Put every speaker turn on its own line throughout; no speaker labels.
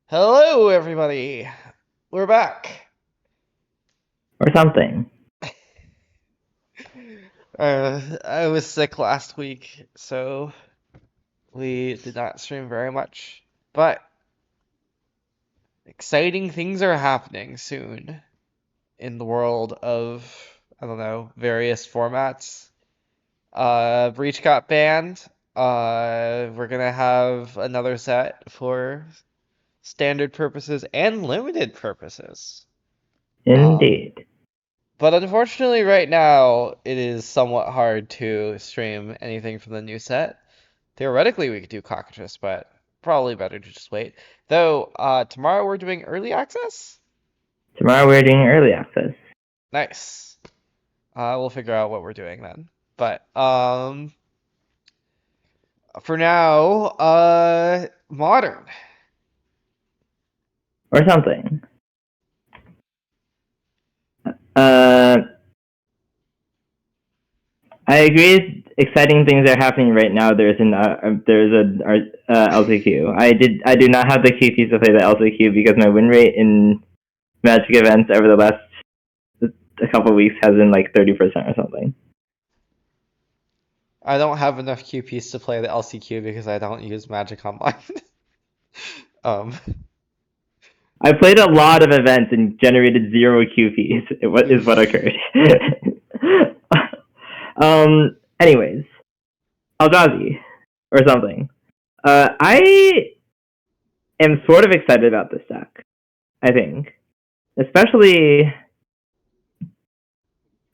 Hello, everybody. We're back.
Or something.
I was sick last week, so we did not stream very much. But exciting things are happening soon in the world of, I don't know, various formats. Breach got banned. We're gonna have another set for standard purposes and limited purposes. Um,
Indeed.
But unfortunately, right now, it is somewhat hard to stream anything from the new set. Theoretically, we could do Cockatrice, but probably better to just wait. Though, tomorrow we're doing early access?
Tomorrow we're doing early access.
Nice. We'll figure out what we're doing then. But, for now, modern.
Or something. Uh, I agree. Exciting things are happening right now. There's a LCQ. I do not have the QPs to play the LCQ because my win rate in Magic events over the last a couple of weeks has been like 30% or something.
I don't have enough QPs to play the LCQ because I don't use Magic Online. Um,
I played a lot of events and generated zero QPs. Is what occurred. Anyways, Eldrazi or something. I am sort of excited about this deck. I think, especially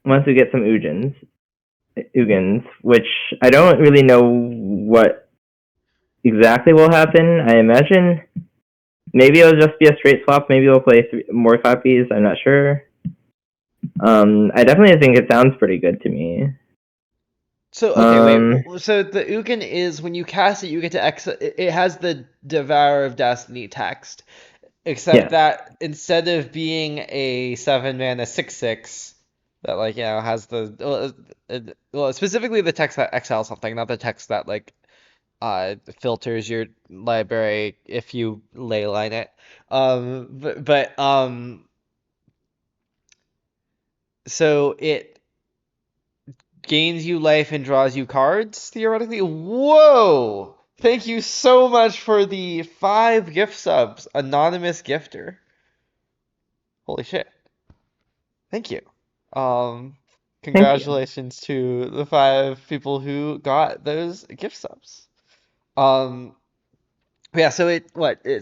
once we get some Ugins, which I don't really know what exactly will happen. I imagine maybe it'll just be a straight swap. Maybe we'll play more copies. I'm not sure. I definitely think it sounds pretty good to me.
So okay,
Um,
wait. So the Ugin is when you cast it, you get to It has the Devourer of Destiny text, except
yes.
that instead of being a 7 mana 6/6 that has well, specifically the text that exiles something, not the text that filters your library if you leyline it. So it gains you life and draws you cards, theoretically. Whoa! Thank you so much for the 5 gift subs, anonymous gifter. Holy shit. Thank you. Um,
Thank you.
Congratulations to the 5 people who got those gift subs. Um, yeah, so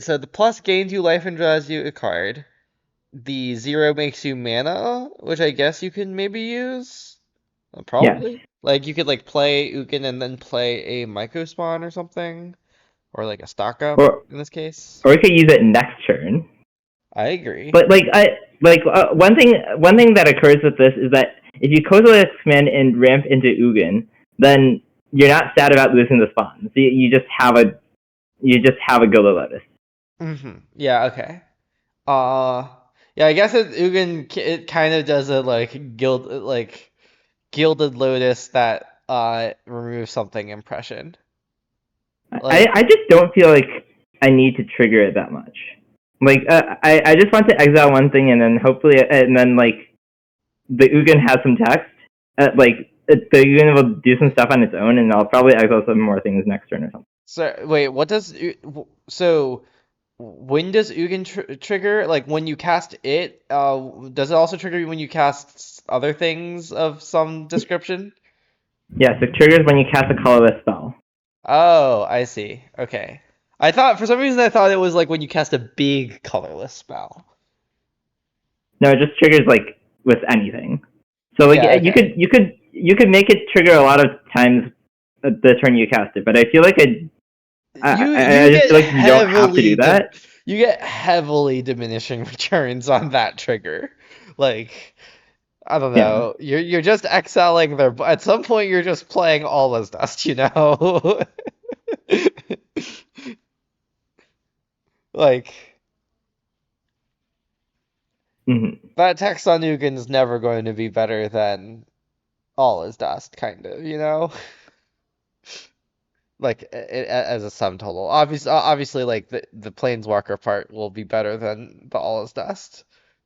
so the plus gains you life and draws you a card. The 0 makes you mana, which I guess you can maybe use.
Yes.
Probably. Like you could play Ukin and then play a Myco Spawn or something, or like a stock up
Or
in this case.
we could use it next turn.
I agree.
But one thing that occurs with this is that if you Kozilek's command and ramp into Ugin, then you're not sad about losing the spawns. You just have a Gila Lotus.
Yeah, okay. Uh yeah, I guess it kind of does a gilded lotus that removes something impression. Like
I just don't feel like I need to trigger it that much. I just want to exile one thing and then the Ugin has some text. The Ugin will do some stuff on its own, and I'll probably exile some more things next turn or something.
so wait, what does so when does Ugin trigger? Like when you cast it, does it also trigger when you cast other things of some description?
Yes, it triggers when you cast a colorless spell.
Oh, I see. Okay. For some reason I thought it was like when you cast a big colorless spell.
No, it just triggers like with anything. So like
Yeah, okay.
you could make it trigger a lot of times the turn you cast it, but I feel like I
You
just
get
feel like you don't have to do that.
you get heavily diminishing returns on that trigger. Like I don't
Yeah.
know. You're just exiling their. At some point, you're just playing all as dust. You know. Like
Mm-hmm.
that text on Nukin's never going to be better than all is dust, kind of. You know. like as a sum total. Obviously, like the Planeswalker part will be better than the All Is Dust,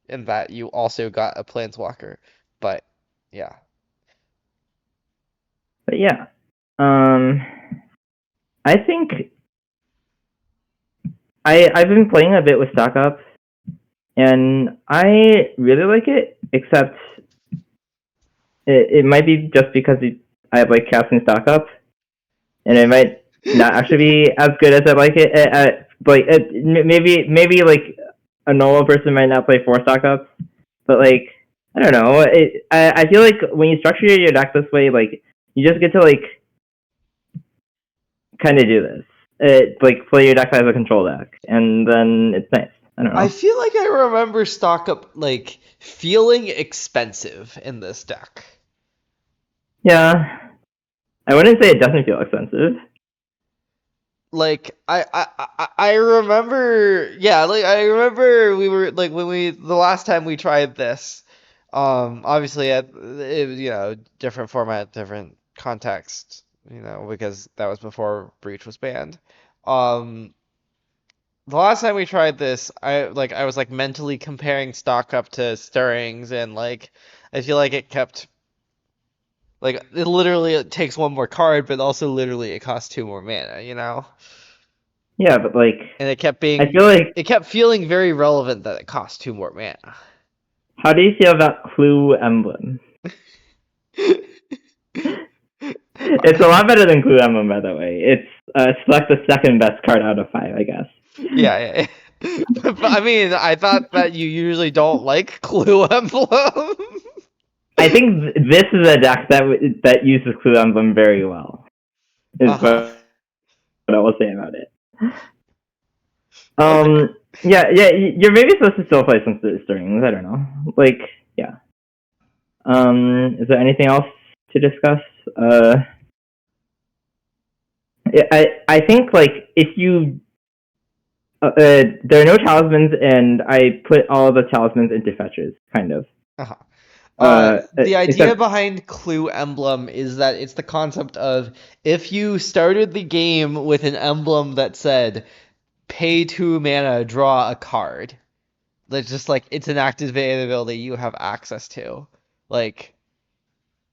in that you also got a Planeswalker. But yeah,
But yeah, um, I think I've been playing a bit with stock up, and I really like it. Except it might be just because I have like casting stock up, and it might not actually be as good as I like it. Maybe like a normal person might not play 4 stock ups, but like I don't know. I feel like when you structure your deck this way, like you just get to like kind of do this. Like play your deck as a control deck, and then it's nice. I don't
I
know.
feel like I remember stock up like feeling expensive in this deck.
Yeah, I wouldn't say it doesn't feel expensive.
Like I remember, yeah, like I remember we were like when we the last time we tried this, obviously it was, different format, different context, because that was before Breach was banned. um the last time we tried this, I was like mentally comparing stock up to stirrings, and like I feel like it kept, like, it literally, it takes one more card, but also literally it costs two more mana.
Yeah, but like
And it kept
I
being
feel like
it kept feeling very relevant that it cost two more mana.
how do you feel about Clue Emblem? It's a lot better than Clue Emblem, by the way. It's select the second best card out of 5, I guess.
Yeah, yeah. But I mean, I thought that you usually don't like Clue Emblem.
I think this is a deck that uses Clue Emblem very well. Is
Uh-huh.
what I will say about it.
Okay.
Yeah. You're maybe supposed to still play some strings. I don't know. Like, yeah. Is there anything else to discuss? I think like if you there are no talismans, and I put all of the talismans into fetches, kind of.
Uh-huh. The idea
Except
behind Clue Emblem is that it's the concept of, if you started the game with an emblem that said pay 2 mana, draw a card. That's just like, it's an activated ability you have access to. Like,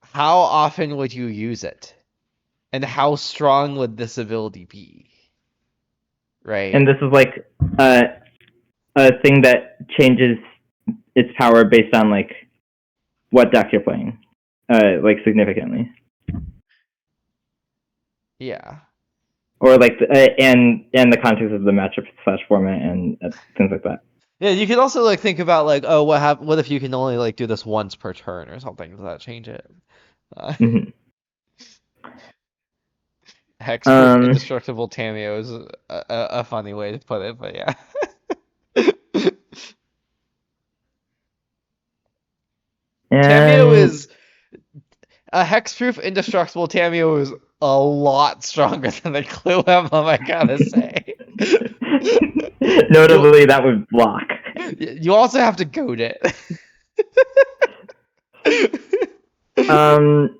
how often would you use it? And how strong would this ability be? Right?
and this is like uh, a thing that changes its power based on like what deck you're playing, like significantly,
Yeah.
or like and the context of the matchup slash format and things like that.
Yeah, you could also like think about like, oh, what if you can only like do this once per turn or something? Does that change it? Uh,
Mm-hmm.
Hexproof
Um,
indestructible Tameo is a funny way to put it, but yeah. Tameo
and
is a hexproof indestructible Tameo is a lot stronger than the Clue Emblem, I gotta say. You
notably, that would block.
you also have to goad it.
Um,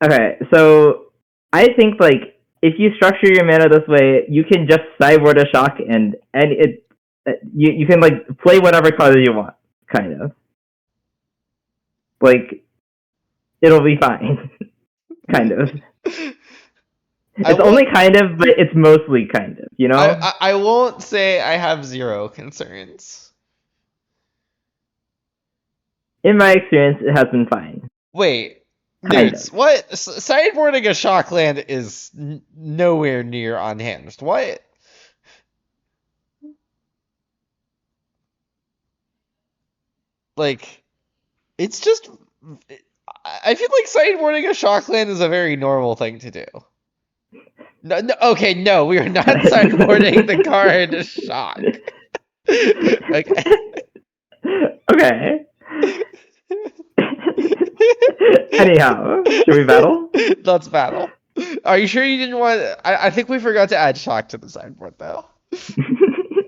okay, so I think like if you structure your mana this way, you can just sideboard a shock, and you can like play whatever color you want, kind of like it'll be fine, kind of.
I
It's
won't
only kind of, but it's mostly kind of, you
I,
know.
I I won't say I have zero concerns.
In my experience, it has been fine,
Wait,
kind of.
nerds, what? Sideboarding a Shockland is nowhere near unhinged. What? Like, it's just. I feel like sideboarding a Shockland is a very normal thing to do. No, no, okay, no, we are not sideboarding the card Shock. Okay.
Okay. Anyhow, should we battle?
Let's battle. Are you sure you didn't want? I think we forgot to add Shock to the sideboard, though.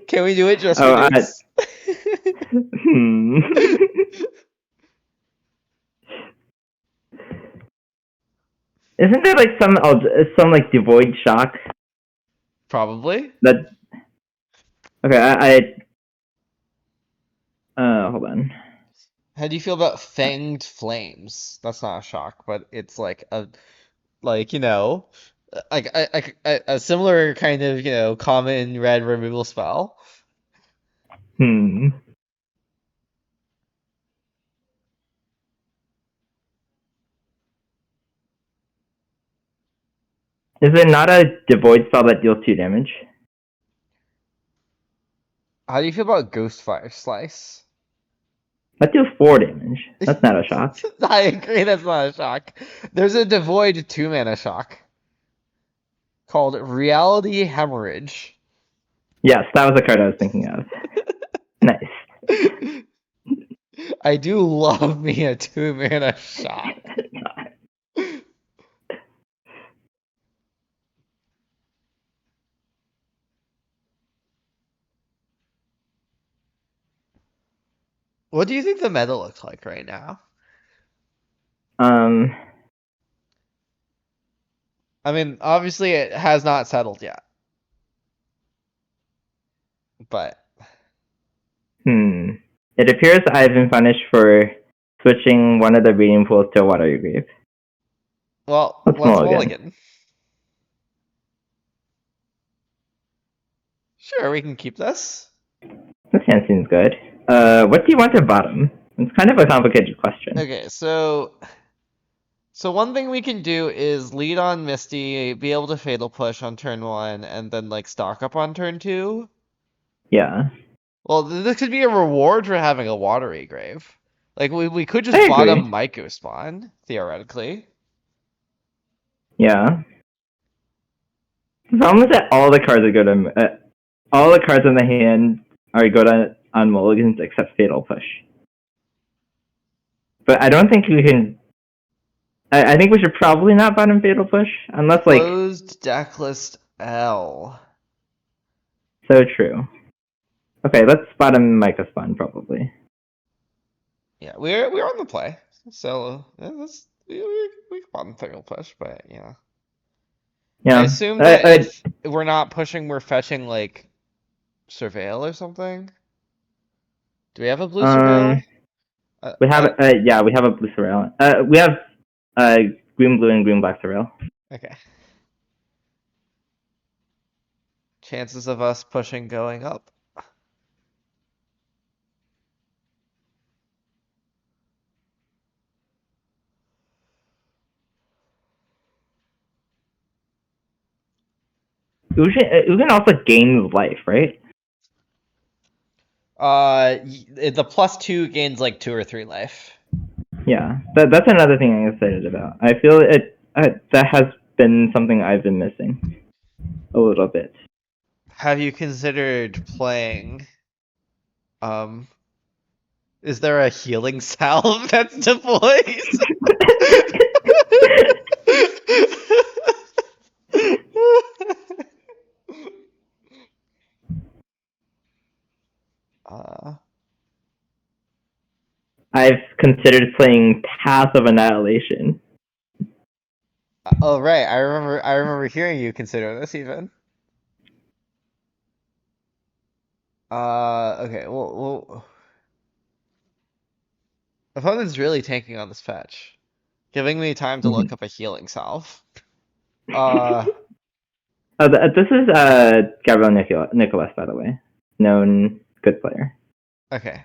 Can we do it just for
Oh,
nudes?
hmm. Isn't there like some like devoid shock
Probably.
that? Okay, hold on.
How do you feel about fanged flames? That's not a shock, but it's like a like a similar kind of common red removal spell.
Hmm. Is it not a devoid spell that deals 2 damage?
How do you feel about Ghostfire Slice?
That deals 4 damage. That's not a shock.
I agree, that's not a shock. There's a devoid 2 mana shock called Reality Hemorrhage.
Yes, that was the card I was thinking of. Nice.
I do love me a 2 mana shock. What do you think the meta looks like right now?
um.
I mean, obviously it has not settled yet, but
Hmm. It appears I've been punished for switching one of the reading pools to a watery grave.
well,
Let's
let's
mulligan.
mulligan. Sure, we can keep this.
This hand seems good. What do you want to bottom? It's kind of a complicated question.
Okay, so one thing we can do is lead on Misty, be able to Fatal Push on turn 1, and then like stock up on turn 2.
Yeah,
Well, this could be a reward for having a watery grave. Like we could just
I agree.
bottom Myco spawn, theoretically.
Yeah. The problem is that all the cards are good all the cards in the hand are good on mulligans except Fatal Push. But I don't think we can. I think we should probably not bottom Fatal Push unless like
Closed decklist L.
so true. Okay, let's bottom Micah Spawn probably.
Yeah, we're on the play. So yeah, we can bottom Fatal Push, but yeah. I
Yeah.
assume that if we're not pushing, we're fetching like Surveil or something. Do we have a blue
um
Surveil?
we have yeah, we have a blue Sorrel. We have uh green blue and green black Sorrel.
Okay. Chances of us pushing going up.
Ugin also gains life, right?
The +2 gains like 2 or 3 life.
Yeah, that's another thing I'm excited about. I feel that has been something I've been missing a little bit.
Have you considered playing? Um, is there a healing salve that's deployed? uh,
I've considered playing Path of Annihilation.
oh right, I remember hearing you consider this even. Okay, well, opponent's really tanking on this fetch, giving me time to look
Mhm.
up a healing salve. Uh,
This is Gabriel Nicolas, by the way, known good player.
okay.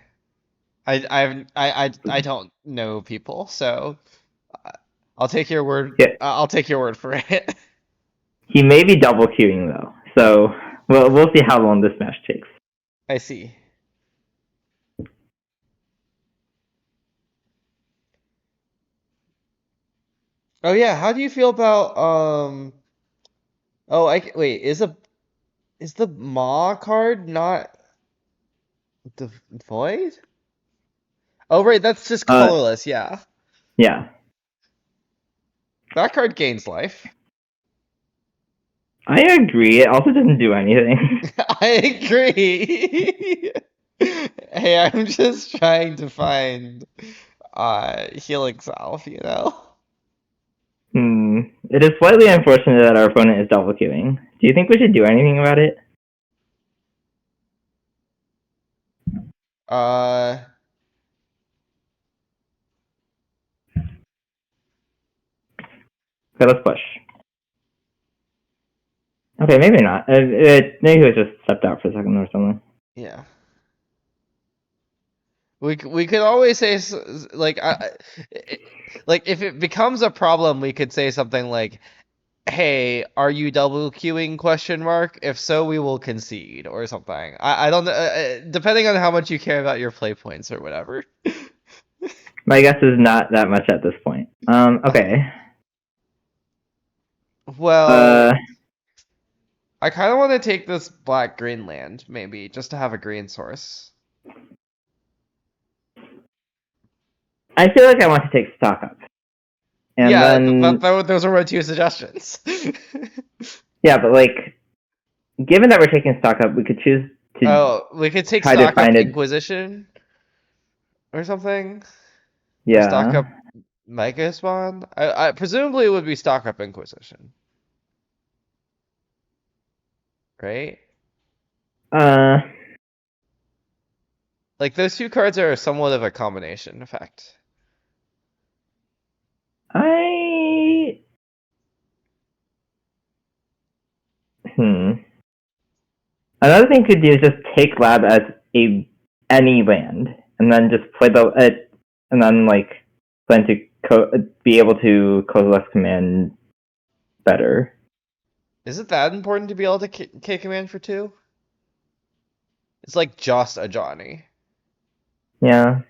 I don't know people, so uh, I'll take your word.
Yeah,
I'll take your word for it.
he may be double queuing though, so we'll see how long this match takes.
I see. Oh yeah, how do you feel about Oh, wait. Is the Maw card not the void? Oh right, that's just
Uh,
colorless. Yeah,
yeah,
that card gains life.
I agree. It also doesn't do anything.
I agree. Hey, I'm just trying to find healing salve, you know?
Hmm. It is slightly unfortunate that our opponent is double queuing. Do you think we should do anything about it?
Uh,
Okay, let's push. Okay, maybe not. Maybe it just stepped out for a second or something.
yeah. We could always say like like if it becomes a problem, we could say something like, "Hey, are you double queuing?" question mark. If so, we will concede or something. I don't know. Depending on how much you care about your play points or whatever.
My guess is not that much at this point. Okay.
Well,
Uh,
I kind of want to take this black green land maybe just to have a green source.
I feel like I want to take stock up. And
Yeah,
then,
those are my two suggestions.
yeah, but like, given that we're taking stock up, we could choose to
Oh, we could take
try to
stock up
find it.
Inquisition or something, or stock
Yeah.
up Mega Spawn. I presumably it would be stock up Inquisition, right?
Uh,
Like those two cards are somewhat of a combination effect.
I. Hmm. Another thing you could do is just take lab as any land, and then just play and then like plan to be able to coalesce command better.
Is it that important to be able to K command for two? It's like just a Johnny.
Yeah.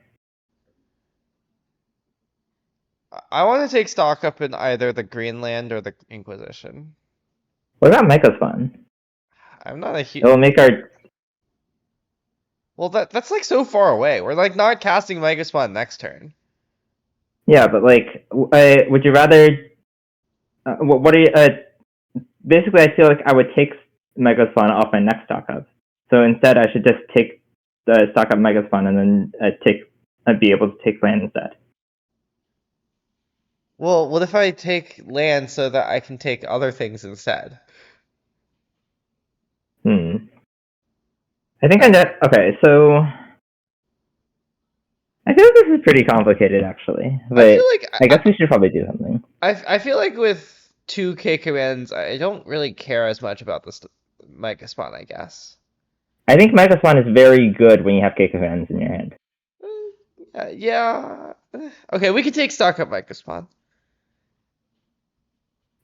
I want to take stock up in either the Greenland or the Inquisition.
What about Mecha's fun?
I'm not a huge.
It will make our.
Well, that's like so far away. We're like not casting Mega Spawn next turn.
Yeah, but like, would you rather? What do you? Basically, I feel like I would take Mega Spawn off my next stock up. So instead, I should just take the stock up Mega Spawn and then I'd be able to take land instead.
Well, what if I take land so that I can take other things instead?
Hmm. I think I know. Okay, so I feel like this is pretty complicated actually,
I feel
but
like
I guess we should probably do something.
I feel like with two K commands, I don't really care as much about this Mega Spawn, I guess.
I think Mega Spawn is very good when you have K commands in your hand.
Yeah. Okay, we can take stock up Mega Spawn.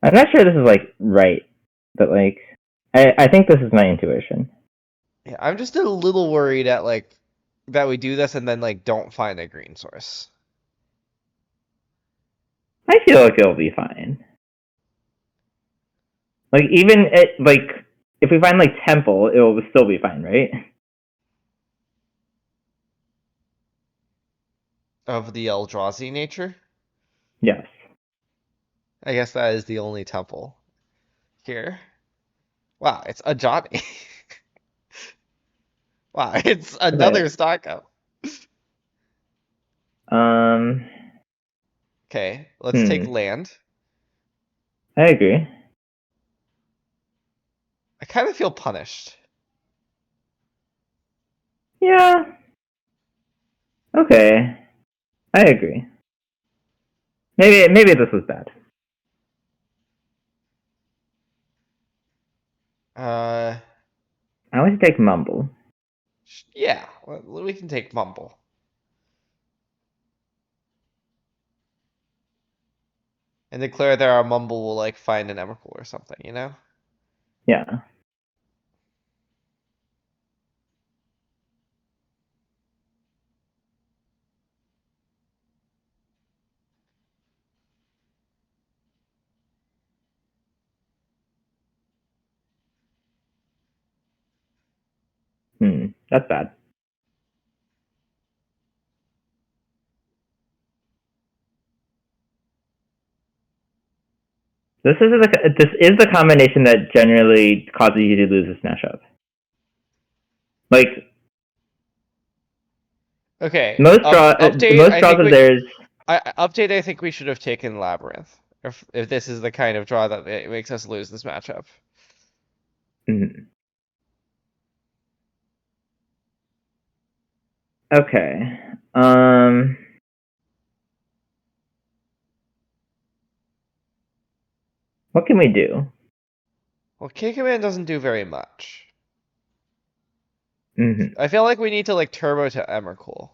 I'm not sure this is like right, but like I think this is my intuition.
Yeah, I'm just a little worried at like that we do this and then like don't find a green source.
I feel like it'll be fine. Like even like if we find like Temple, it will still be fine, right?
Of the Eldrazi nature?
Yes.
I guess that is the only temple here. Wow, it's a Johnny. Wow, it's
Okay.
another stock up.
Um.
Okay, let's take
Hmm.
land.
I agree.
I kind of feel punished.
Yeah. Okay. I agree. Maybe this was bad.
Uh,
I want to take Mumble.
yeah, we can take Mumble. And declare that our Mumble will like find an Emrakul or something, you know?
Yeah. That's bad. This is the combination that generally causes you to lose a smash up. Like
Okay,
most draw, the
update.
most draws of theirs.
I think we should have taken Labyrinth. if this is the kind of draw that makes us lose this matchup.
Mhm. Okay. What can we do?
Well, K Command doesn't do very much.
Hmm.
I feel like we need to like turbo to Emrakul,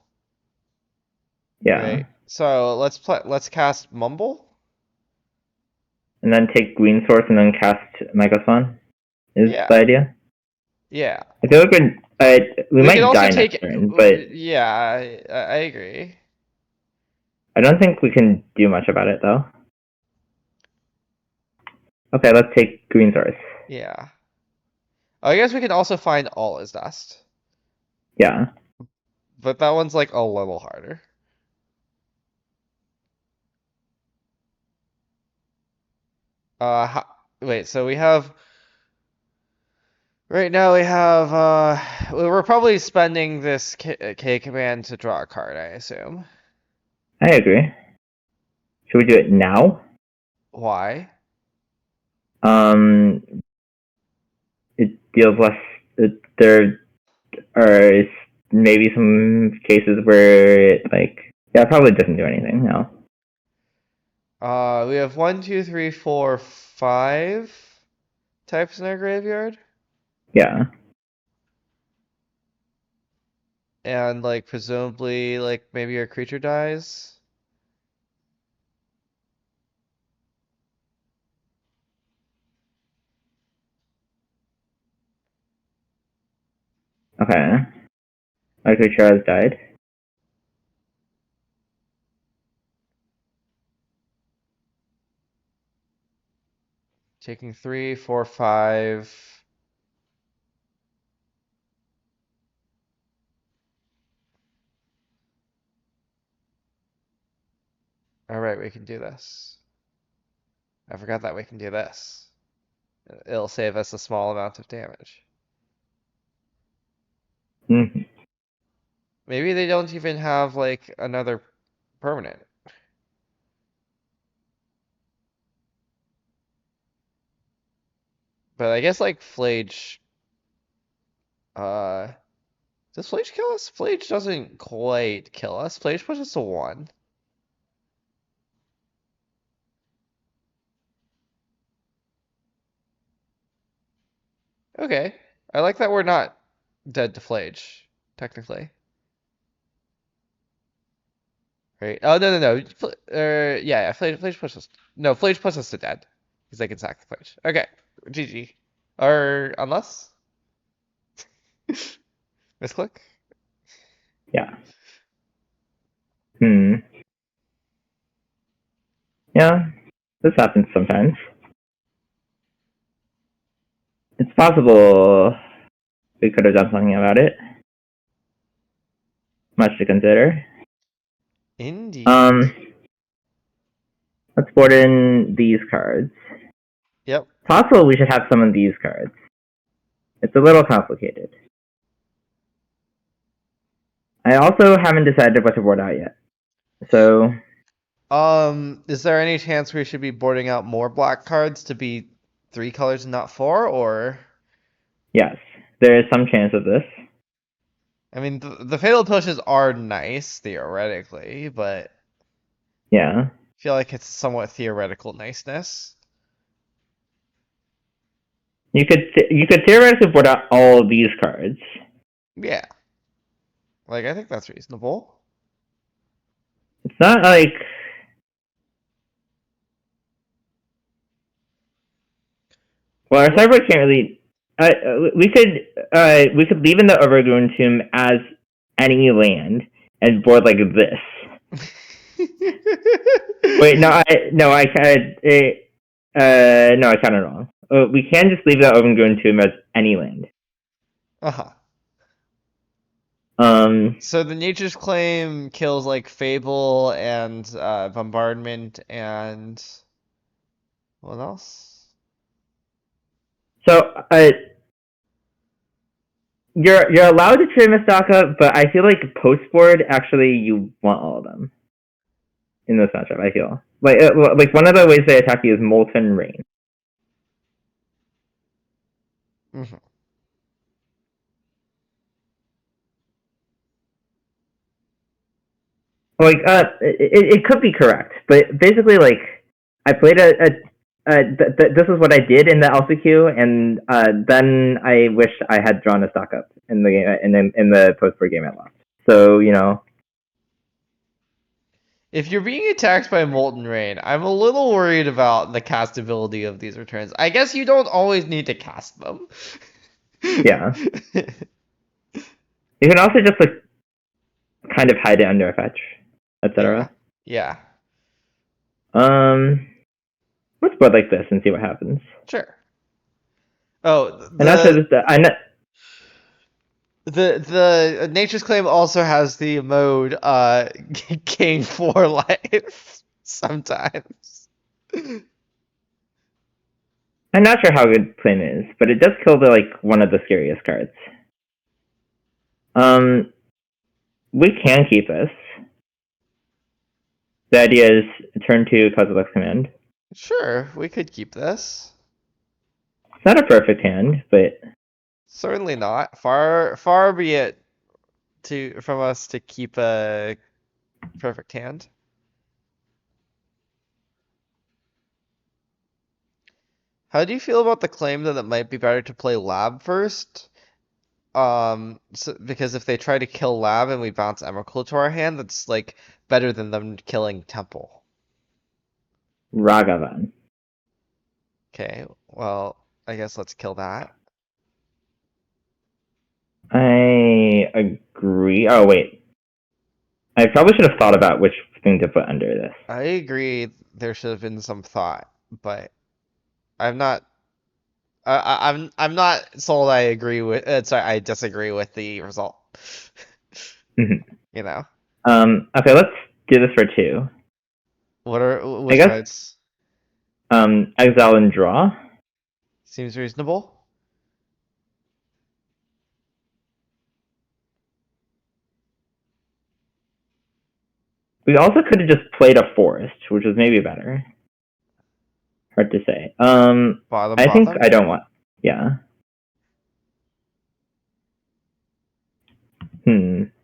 Yeah.
right? So let's cast Mumble.
And then take Green Source and then cast Megaswan is
Yeah,
the idea.
yeah.
I feel like we
We can
might
also
die
take.
next turn, but
Yeah, I agree.
I don't think we can do much about it though. Okay, let's take Green Source.
Yeah. I guess we can also find all is dust,
Yeah.
but that one's like a little harder. Wait, so we have right now we have we're probably spending this K command to draw a card, I assume.
I agree. Should we do it now?
Why?
Um, it deals less. There are maybe some cases where it it probably doesn't do anything. No.
We have one, two, three, four, five types in our graveyard,
Yeah.
and like presumably like maybe your creature dies.
Okay. My creature has died.
Taking three, four, five. All right, we can do this. I forgot that we can do this. It'll save us a small amount of damage.
Hmm.
Maybe they don't even have like another permanent. But I guess like Flage, uh, does Flage kill us? Flage doesn't quite kill us. Flage pushes us to one. Okay. I like that we're not dead to Flage, technically. Right? Oh, no, no, no. Yeah, Flage pushes us. No, Flage pushes us to dead. Because they can sack the Flage. Okay. GG. Or unless? Misclick?
Yeah. Hmm. Yeah. This happens sometimes. It's possible we could have done something about it. Much to consider.
Indeed.
Um, let's board in these cards.
Yep.
Possible we should have some of these cards. It's a little complicated. I also haven't decided what to board out yet. So,
Is there any chance we should be boarding out more black cards to be three colors and not four, or
yes, there is some chance of this.
I mean the fatal pushes are nice theoretically, but
Yeah.
I feel like it's somewhat theoretical niceness.
You could theoretically board out all of these cards.
Yeah. Like I think that's reasonable.
It's not like well, our
What?
sideboard can't really. We could leave in the Overgrown Tomb as any land and board like this. Wait, I can't. No, I counted wrong. We can just leave the Overgrown Tomb as any land.
Uh-huh.
Um.
So the Nature's Claim kills like Fable and Bombardment and what else?
So, you're allowed to trade Mistaka, but I feel like post board actually you want all of them in this matchup. I feel. like one of the ways they attack you is Molten Rain.
Mhm.
Like it could be correct, but basically like I played this is what I did in the LCQ, and then I wish I had drawn a stock up in the game in the post board game I lost. So
If you're being attacked by Molten Rain, I'm a little worried about the castability of these returns. I guess you don't always need to cast them.
yeah, you can also just like kind of hide it under a fetch,
Yeah.
etc.
Yeah.
Um, let's board like this and see what happens.
Sure. Oh,
And after this, I know.
the Nature's Claim also has the mode gain 4 life sometimes.
I'm not sure how good Claim is, but it does kill the like one of the scariest cards. Um, we can keep this. The idea is turn to Kozilek's command.
Sure, we could keep this.
It's not a perfect hand, but
Certainly not. Far be it from us to keep a perfect hand. How do you feel about the claim that it might be better to play Lab first? Because if they try to kill Lab and we bounce Emrakul to our hand, that's like better than them killing Temple.
Ragavan.
Okay, well, I guess let's kill that.
I agree. Oh wait, I probably should have thought about which thing to put under this.
I agree there should have been some thought, but I'm not I'm not sold I agree with sorry, I disagree with the result.
Mhm.
You know.
Okay, let's do this for two.
What are
I
which
guess
modes?
exile and draw.
Seems reasonable.
We also could have just played a forest, which was maybe better. Hard to say.
Bottom,
I think I
bottom.
don't want. Yeah.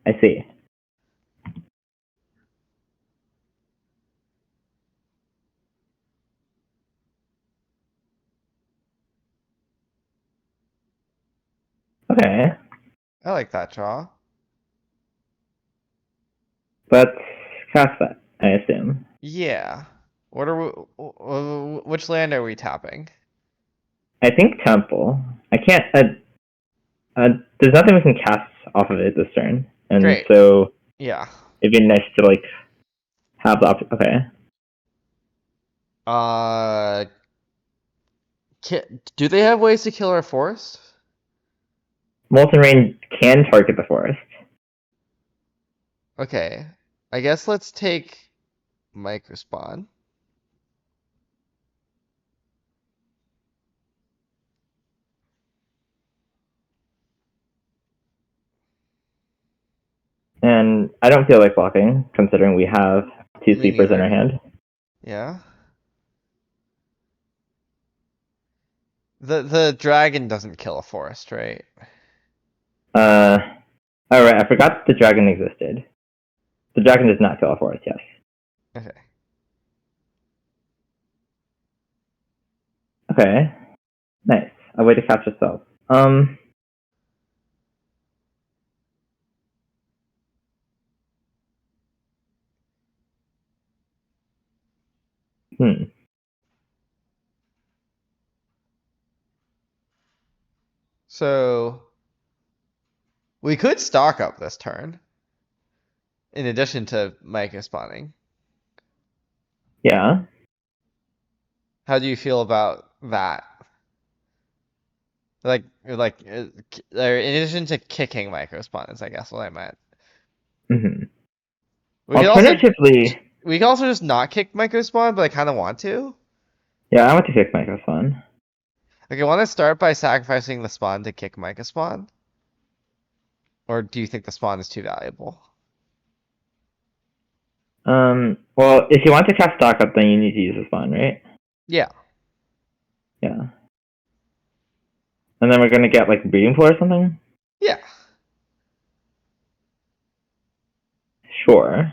I see. Okay.
I like that draw.
Let's cast that, I assume.
Yeah. What are which land are we tapping?
I think Temple. I can't. There's nothing we can cast off of it this turn, and
Great.
so
Yeah.
it'd be nice to like have the option. Okay.
Uh, do they have ways to kill our forest?
Molten Rain can target the forest.
Okay. I guess let's take Microspawn.
And I don't feel like blocking, considering we have two
Me
sleepers in our
neither.
hand.
Yeah. The dragon doesn't kill a forest, right?
Uh, alright, I forgot the dragon existed. The dragon does not kill a forest, yes.
Okay.
Okay. Nice. A way to capture spells. Hmm.
So we could stock up this turn, in addition to Microspawning.
Yeah.
How do you feel about that? Or in addition to kicking microspawners, I guess what I meant.
Hmm.
We could also
Alternatively,
we could also just not kick microspawn, but I kind of want to.
yeah, I want to kick microphone.
Okay, want to start by sacrificing the spawn to kick microspawn, or do you think the spawn is too valuable?
Well, if you want to cast stock up, then you need to use this one, right?
Yeah.
Yeah. And then we're gonna get like breeding pool or something.
Yeah.
Sure.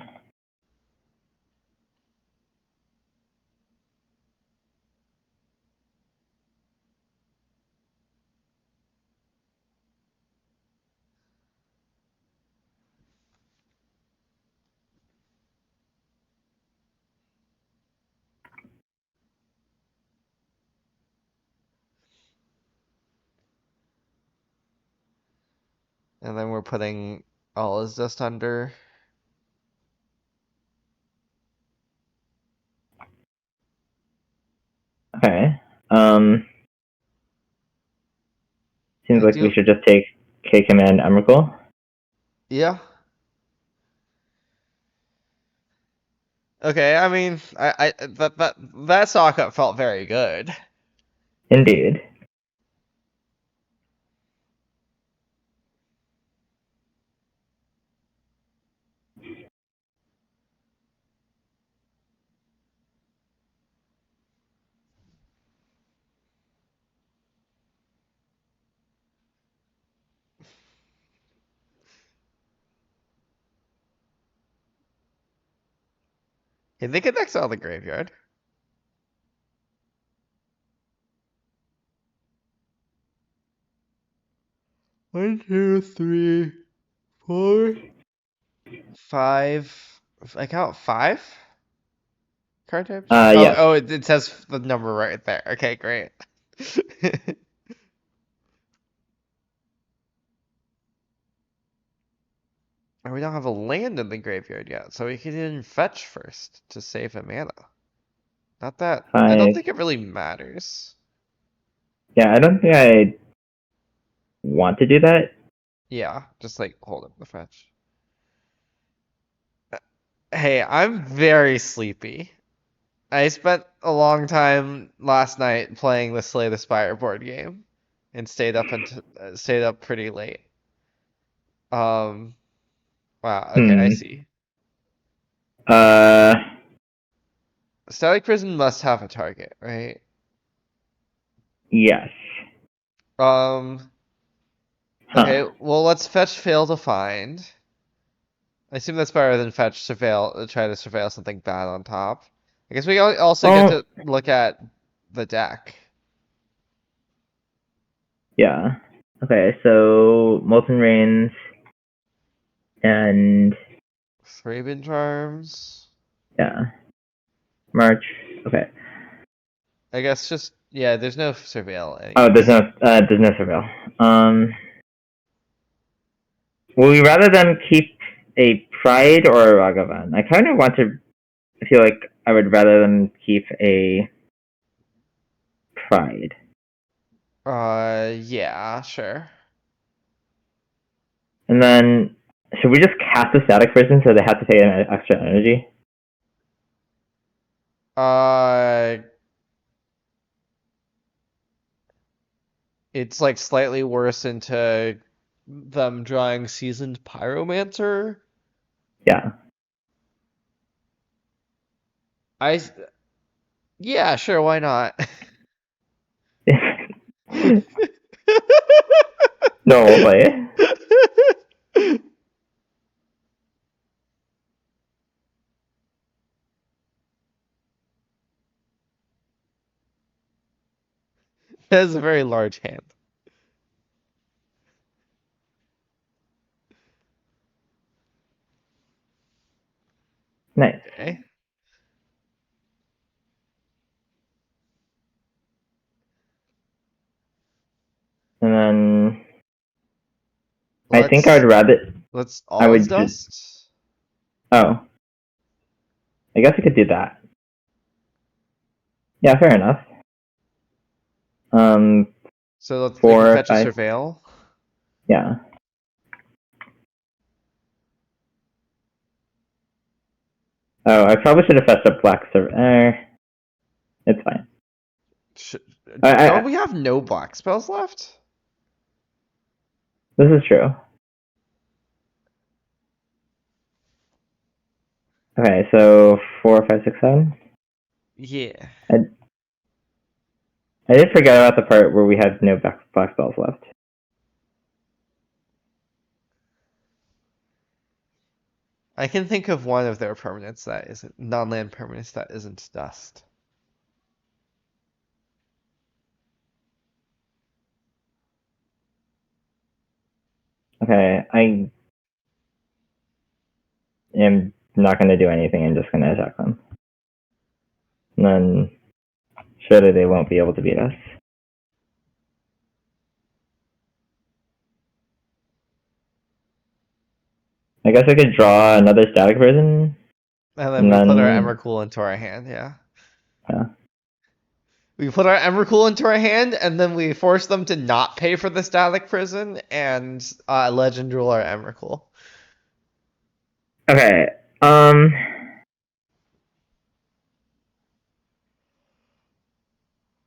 And then we're putting all his dust under.
Okay. Seems
I
like we
do.
should just take K command Emrakul.
Yeah. Okay. I mean, that sock up felt very good.
Indeed.
Hey, they could exile the graveyard. 1, 2, 3, 4, 5. I count 5 card types. Oh,
Yes.
oh, it says the number right there. Okay, great. And we don't have a land in the graveyard yet, so we can even fetch first to save a mana. Not that I don't
5.
think it really matters.
Yeah, I don't think I want to do that.
Yeah, just like hold up the fetch. Hey, I'm very sleepy. I spent a long time last night playing the Slay the Spire board game and stayed up pretty late. Um, wow, okay, I
Hmm.
see.
Uh,
Static Prison must have a target, right?
yes.
Um, okay,
Huh.
well let's fetch fail to find. I assume that's better than fetch surveil, try to surveil something bad on top. I guess we also get
Well,
to look at the deck.
yeah. Okay, so Molten Rains and
Thraben Charms.
yeah, March. Okay.
I guess just yeah, there's no surveil
Oh,
anyways.
there's no surveil. Would we rather them keep a Pride or a Ragavan? I kind of want to. I feel like I would rather them keep a Pride.
Yeah, sure.
And then, should we just cast a static person so they have to pay an extra energy?
Uh, it's like slightly worse into them drawing Seasoned Pyromancer.
Yeah.
I yeah, sure, why not?
Normal play.
That is a very large hand.
Nice.
Okay.
And then I think I
Let's
would rather.
let's
I
all is
would just.
dust.
Oh, I guess I could do that. Yeah, fair enough. Um,
So we can
4,
fetch a
5.
surveil.
Yeah. Oh, I probably should have fetched up Black Server. It's fine.
Sh
I
don't we have no black spells left?
This is true. Okay, so 4, 5, 6, 7.
Yeah.
I, I did forget about the part where we had no black spells left.
I can think of one of their permanents that isn't non-land permanents that isn't dust.
Okay, I am not going to do anything. I'm just going to attack them. And then surely they won't be able to beat us. I guess I could draw another static version,
And then
and
we put our
then
Emrakul into our hand, yeah.
yeah.
We put our Emrakul into our hand, and then we force them to not pay for the static prison and legend rule our Emrakul.
Okay.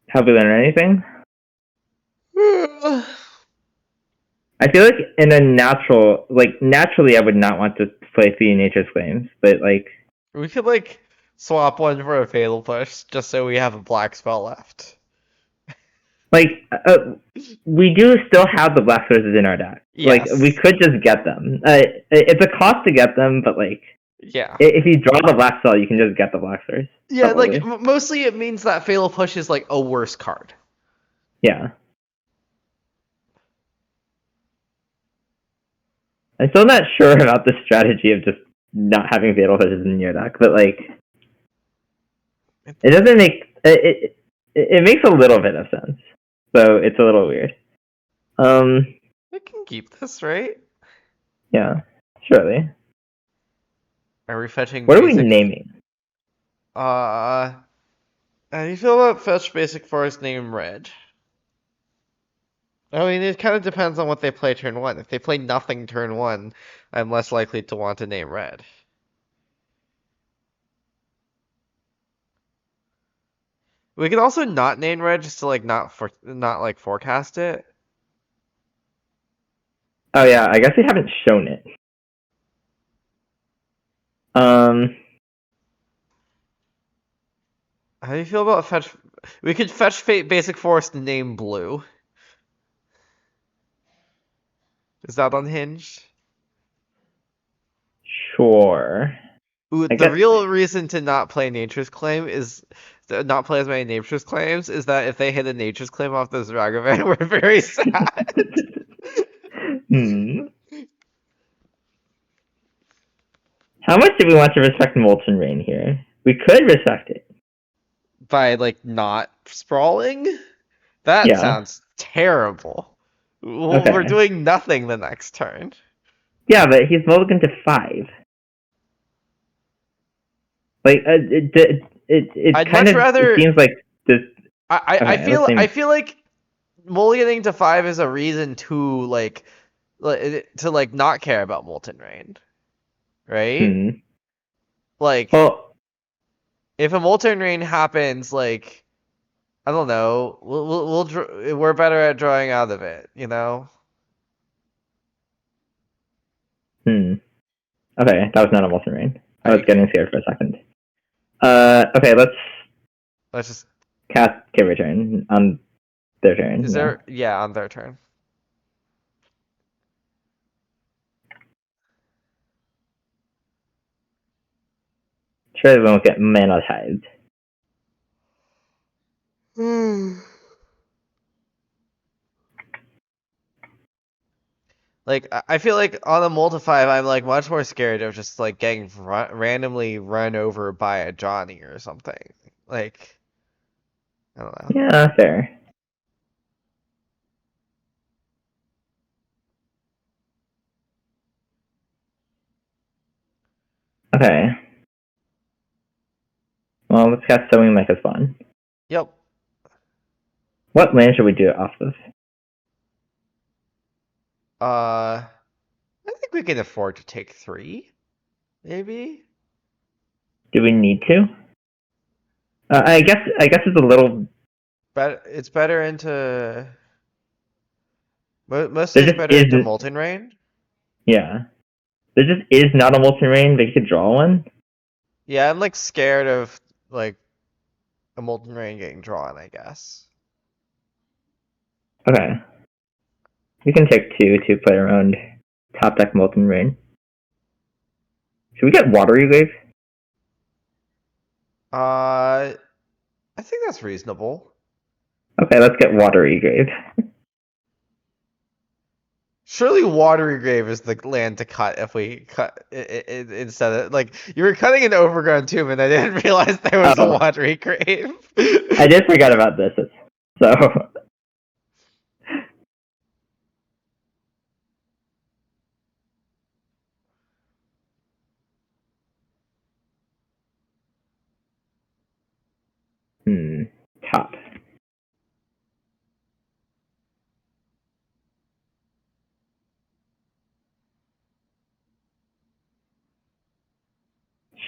Have we learned anything? I feel like in a naturally, I would not want to play Three Nature's Claims, but like,
We could like swap one for a fatal push just so we have a black spell left.
like, we do still have the black sources in our deck. Like, we
Yes.
could just get them. It's a cost to get them, but like,
Yeah.
if you draw the black spell, you can just get the black source.
Yeah, like
Probably.
mostly it means that fatal push is like a worse card.
Yeah. I'm still not sure about the strategy of just not having fatal pushes in your deck, but like, it doesn't make it makes a little bit of sense. So it's a little weird.
We can keep this, right?
Yeah, surely.
Are we fetching
What are we
basic?
naming?
How do you feel about fetch basic forest name red? I mean, it kind of depends on what they play turn one. If they play nothing turn one, I'm less likely to want to name red. We can also not name red just to like not like forecast it.
Oh yeah, I guess we haven't shown it. Um,
How do you feel about fetch? We could fetch basic forest name blue. Is that unhinged?
sure.
Ooh,
I
the
guess.
real reason to not play Nature's Claim is to not play as many Nature's Claims is that if they hit a Nature's Claim off this Ragavan, we're very sad.
Hmm. How much do we want to respect Molten Rain here? We could respect it.
By like not sprawling? That
Yeah.
sounds terrible. Well, we're
Okay.
doing nothing the next turn.
Yeah, but he's mulligan to 5. Like it
I'd
kind
much
of
rather.
seems like this.
I
Okay, let's
I
name.
feel like mulliganing to 5 is a reason to like not care about Molten Rain, right?
Hmm.
Like
Well,
if a Molten Rain happens, like I don't know, we're better at drawing out of it, you know?
hmm. Okay, that was not a Molten Rain. I
I
was getting
agree.
scared for a second. Okay, let's
Let's just
cast K Return on their turn.
is
Yeah.
there yeah, on their turn.
Sure, we won't get mana tithed.
Like I feel like on a multi-five, I'm like much more scared of just like getting randomly run over by a Johnny or something. Like I don't know.
Yeah, fair. Okay. Well, let's cast Sowing Mecha Spawn.
Yep.
What land should we do it off of?
I think we can afford to take three, maybe.
Do we need to? I guess it's a little.
But it's better into mostly
There
it's
just
better into
isn't.
Molten Rain.
Yeah. There just is not a Molten Rain, but you could draw one.
Yeah, I'm like scared of like a Molten Rain getting drawn, I guess.
Okay. We can take two to play around top deck Molten Rain. Should we get Watery Grave?
I think that's reasonable.
Okay, let's get Watery Grave.
Surely Watery Grave is the land to cut if we cut it instead of like you were cutting an overgrown tomb and I didn't realize there was a
Oh,
Watery Grave.
I did forget about this. So, hmm, top.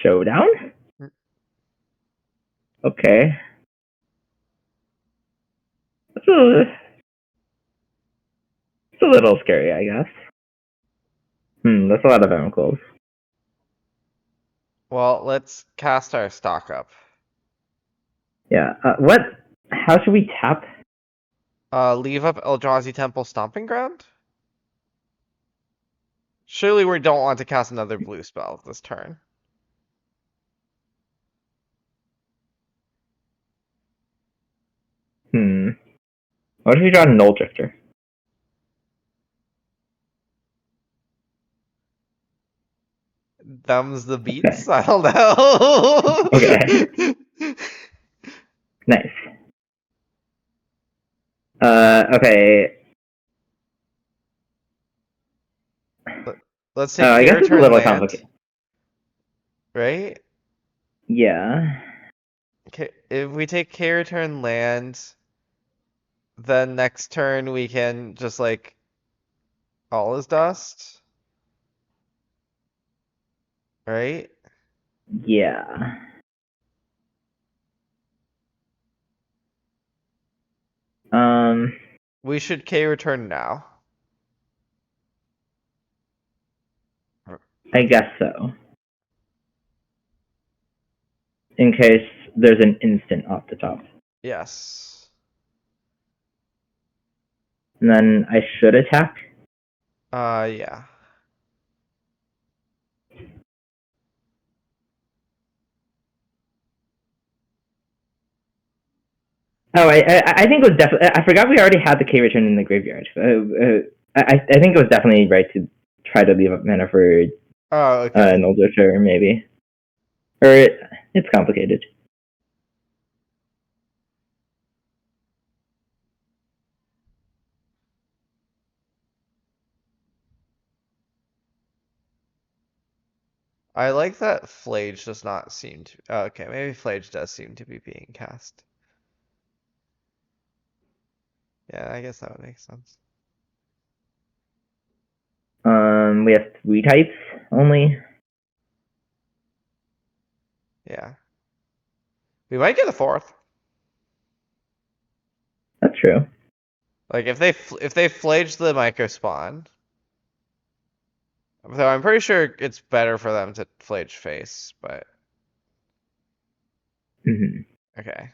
Showdown? Okay. It's it's a little scary, I guess. That's a lot of chemicals.
Well, let's cast our stock up.
Yeah. What? How should we tap?
Leave up Eldrazi Temple Stomping Ground? Surely we don't want to cast another blue spell this turn.
Hmm. What if we draw a Null Drifter?
Thumbs the
Okay.
beats? I don't know.
Okay. Nice. Okay.
Let's take
I
K
guess it's a
return
little
land,
complicated.
right?
Yeah.
If we take K return land, then next turn we can just like all is dust, right?
Yeah. Um.
We should K return now.
I guess so. In case there's an instant off the top.
Yes.
And then I should attack.
Yeah.
Oh, I think it was definitely. I forgot we already had the K return in the graveyard. I think it was definitely right to try to leave up mana for
Oh, okay.
an older Drifter, maybe. Or it's complicated.
I like that Flage does not seem to. Oh, okay, maybe Flage does seem to be being cast. Yeah, I guess that would make sense.
We have three types only.
Yeah. We might get a fourth.
That's true.
Like if they Flage the Micro Spawn, though I'm pretty sure it's better for them to Flage face, but
Hmm.
okay.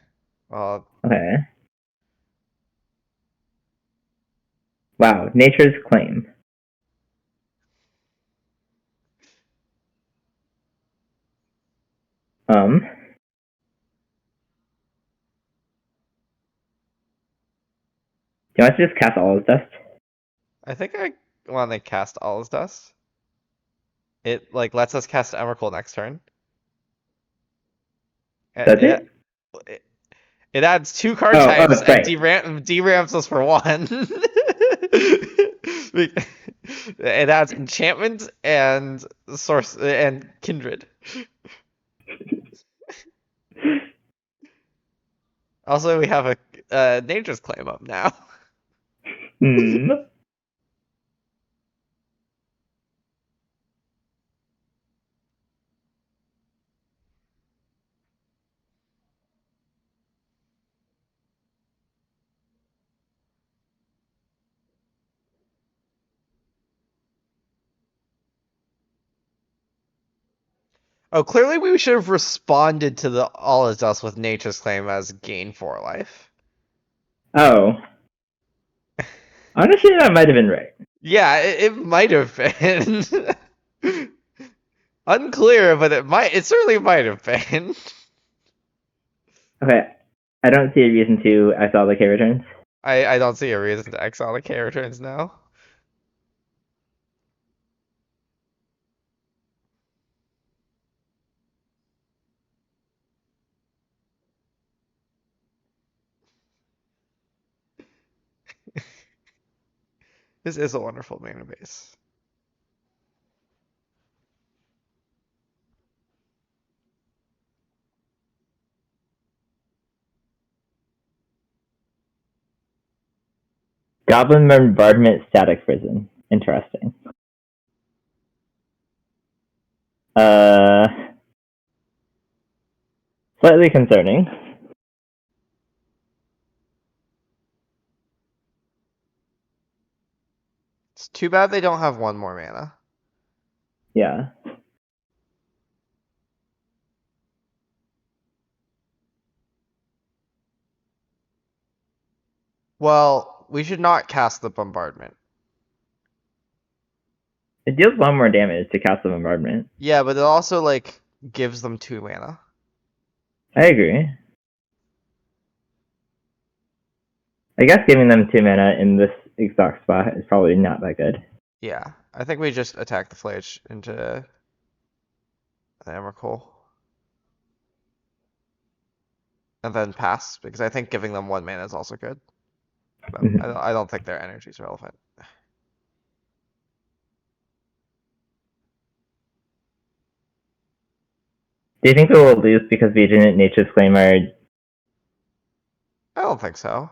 Well,
Okay. Wow. Nature's Claim. Do you want to just cast all of dust?
I think I want to cast All is Dust. It like lets us cast Emrakul next turn.
Does
It,
it?
it, it adds two card
Oh,
types
that's
and
right.
derams us for one. It adds enchantment and source and kindred. Also, we have a Nature's Claim up now.
Hmm.
Oh, clearly we should have responded to the All Is Dust with Nature's Claim as gain 4 life.
Oh, honestly, that might have been right.
Yeah, it might have been. Unclear, but it certainly might have been.
Okay, I don't see a reason to exile the K returns.
I don't see a reason to exile the K returns now. This is a wonderful mana base.
Goblin Bombardment Static Prison. Interesting. Uh, Slightly concerning.
It's too bad they don't have one more mana.
Yeah.
Well, we should not cast the bombardment.
It deals one more damage to cast the bombardment.
Yeah, but it also like gives them 2 mana.
I agree. I guess giving them 2 mana in this exact spot is probably not that good.
Yeah, I think we just attack the Flage into the Emrakul. And then pass, because I think giving them 1 mana is also good. But
Mhm.
I don't think their energy is relevant.
Do you think we will lose because Vigilant Nature's Claim are...
I don't think so.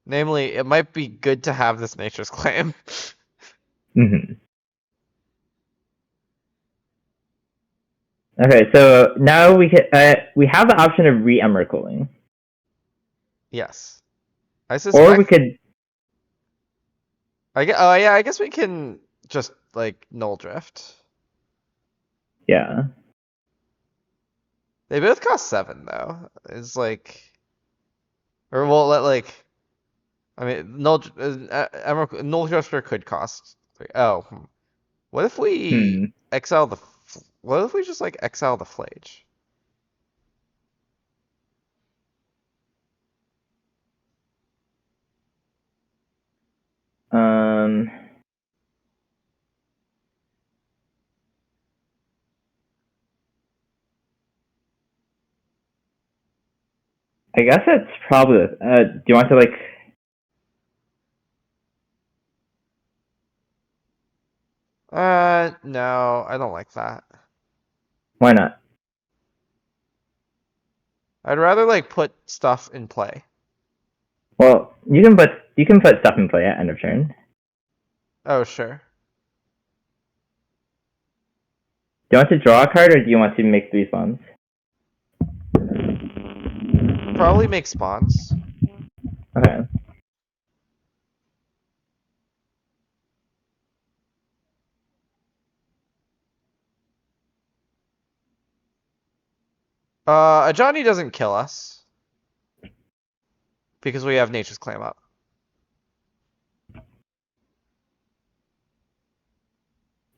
Namely, it might be good to have this Nature's Claim.
Mhm. Okay, so now we have the option of re-Emrakuling.
Yes. I
Or we
suspect.
could...
Oh yeah, I guess we can just like null drift.
Yeah.
They both cost 7 though. It's like, or we'll let like, I mean, null drifter could cost. Oh, what if we
Hmm.
exile the? What if we just like exile the Flage?
Um... I guess that's probably... do you want to, like...
No, I don't like that.
Why not?
I'd rather like put stuff in play.
Well, you can put stuff in play at end of turn.
Oh, sure.
Do you want to draw a card, or do you want to make 3 spawns?
Probably make spawns.
Okay.
A Johnny doesn't kill us because we have Nature's Claim up.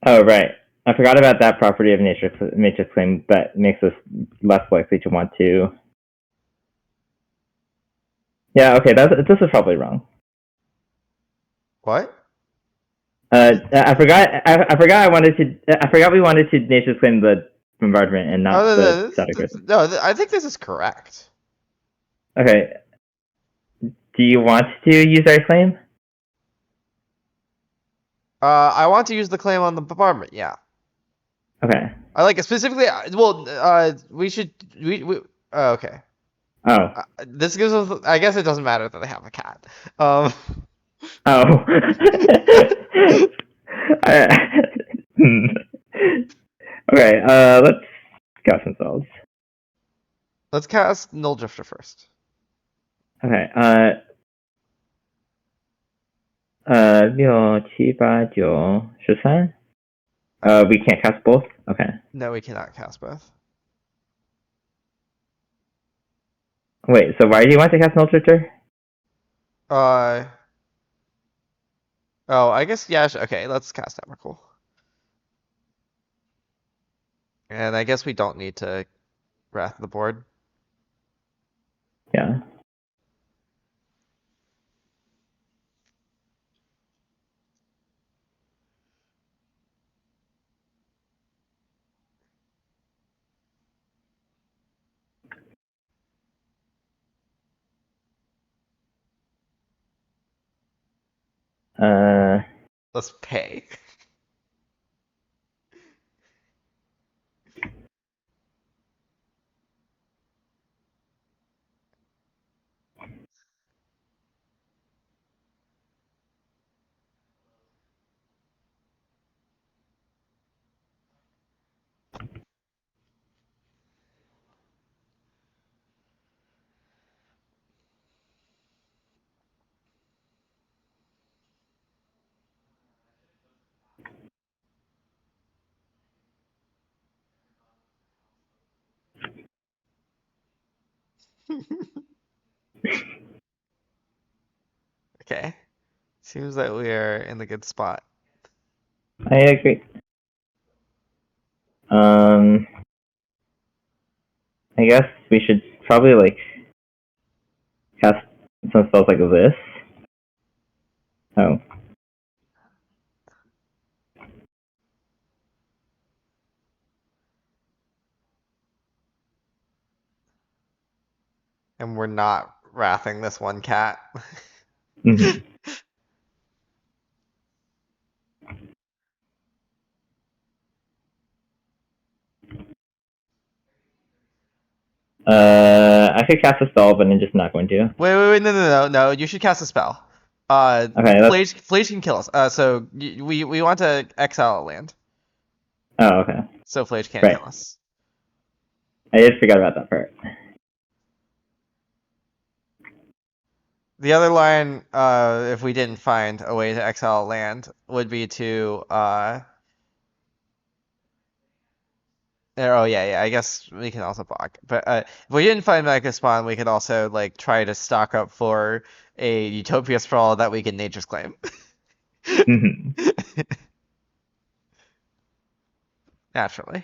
Oh, right. I forgot about that property of Nature's Claim that makes us less likely to want to... Yeah, okay, this is probably wrong.
What?
I forgot. I forgot we wanted to Nature's Claim the bombardment and
Oh
not
no,
the
no,
static person.
I think this is correct.
Okay. Do you want to use our claim?
I want to use the claim on the bombardment. Yeah,
Okay.
I like it specifically. Well, we should. We okay.
Oh.
This gives us. I guess it doesn't matter that they have a cat. Um.
Oh. Hmm. Okay. Let's cast themselves.
Let's cast Null Drifter first.
Okay. 6、7、9、13. We can't cast both. Okay.
No, we cannot cast both.
Wait, so why do you want to cast Null Shifter?
Uh, oh, I guess, yeah, okay, let's cast Emrakul. And I guess we don't need to Wrath of the board.
Yeah. Uh,
Let's pay. Okay. Seems that we are in the good spot.
I agree. Um, I guess we should probably like cast some spells like this. Oh.
And we're not wrathing this one cat.
Mm-hmm. I could cast a spell, but I'm just not going to.
Wait, no. You should cast a spell.
Okay, let's.
Flage can kill us. So we want to exile a land.
Oh, okay.
So Flage can't
Right.
kill us.
I did forget about that part.
The other line, if we didn't find a way to exile a land, would be to oh yeah, I guess we can also block. But if we didn't find Mega Spawn, we could also like try to stock up for a Utopia Sprawl that we can Nature's Claim.
Mm-hmm.
Naturally.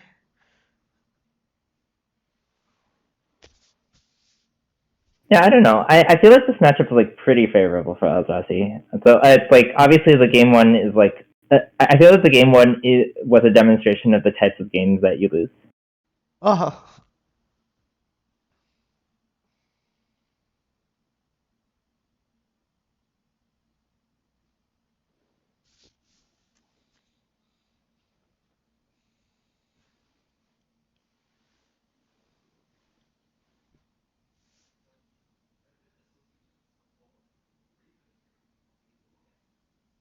Yeah, I don't know. I feel like this matchup is like pretty favorable for Eldrazi. So it's like obviously the game one is like I feel like the game one was a demonstration of the types of games that you lose.
Oh.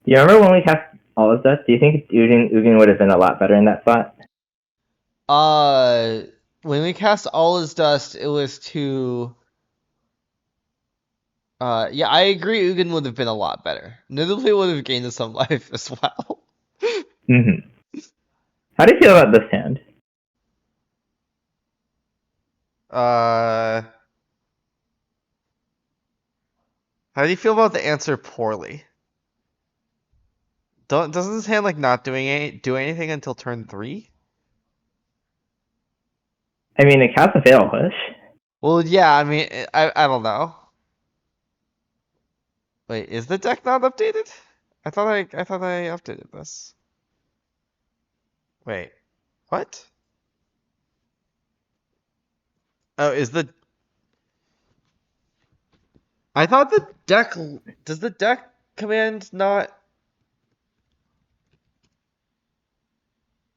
Do you remember when we cast all of that? Do you think Ugin would have been a lot better in that spot?
Uh, when we cast All Is Dust, it was to. Yeah, I agree. Ugin would have been a lot better. Nidalee would have gained some life as well.
Mm-hmm. How do you feel about this hand?
Uh, how do you feel about the answer poorly? Doesn't this hand like not do anything until turn 3?
I mean, it casts a fatal push.
Well, yeah. I mean, I don't know. Wait, is the deck not updated? I thought I updated this. Wait, what? Oh, is the I thought the deck does the deck command not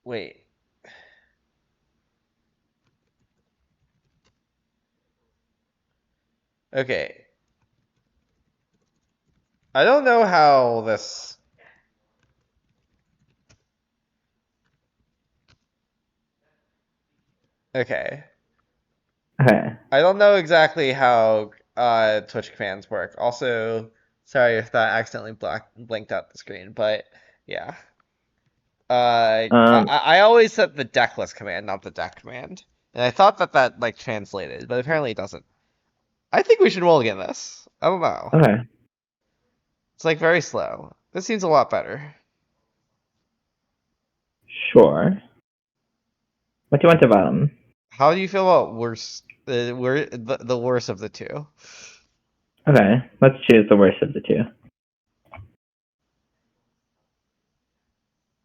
wait. Okay. I don't know how this Okay.
Okay.
I don't know exactly how Twitch commands work. Also, sorry if that accidentally blinked out the screen, but yeah.
Um,
I always said the decklist command, not the deck command, and I thought that that like translated, but apparently it doesn't. I think we should mulligan this. I don't know.
okay,
It's like very slow. This seems a lot better.
sure. What do you want to bottom?
How do you feel about worst? The worst of the two.
Okay, let's choose the worst of the two.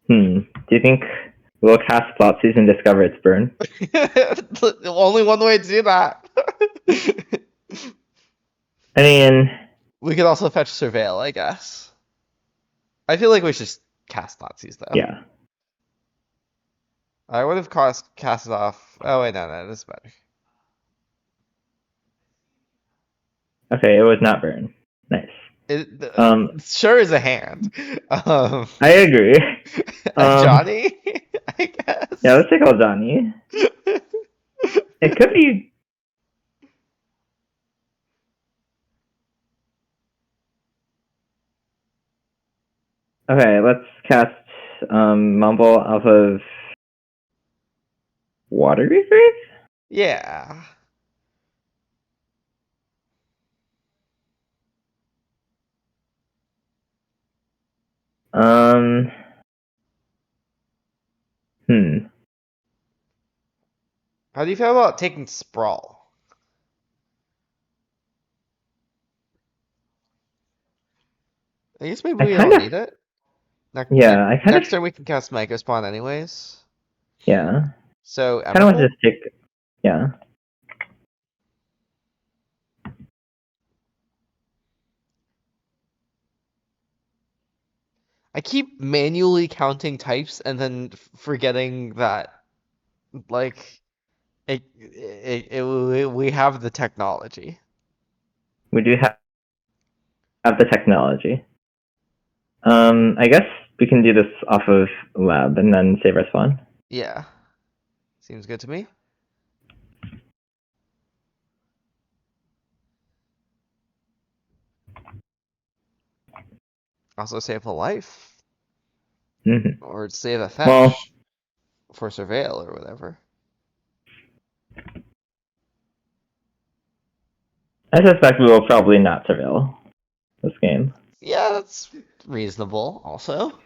Do you think we'll cast Thoughtseize and discover its burn?
Only one way to do that.
I mean,
We could also fetch Surveil, I guess. I feel like we should cast Nazis though.
yeah.
I would have cast it off. Oh wait, no, this is better.
Okay, it was not burn. Nice.
It sure is a hand.
I agree.
A Johnny, I guess.
Yeah, let's take all Johnny. It could be. Okay, let's cast Mumble off of Water Reserve?
Yeah.
Um,
How do you feel about taking Sprawl? I guess maybe
I
we
kind
don't
of,
need it.
yeah, I kind of,
Next turn we can cast Mega Spawn anyways.
yeah,
So
kind of want to
Emrakul?
just take, yeah.
I keep manually counting types and then forgetting that like we have the technology.
We do have the technology. I guess we can do this off of Lab and then save our spawn.
Yeah. Seems good to me. Also save a life.
Mm-hmm.
Or save a
Well,
fetch for Surveil or whatever.
I suspect we will probably not surveil this game.
Yeah, that's reasonable also.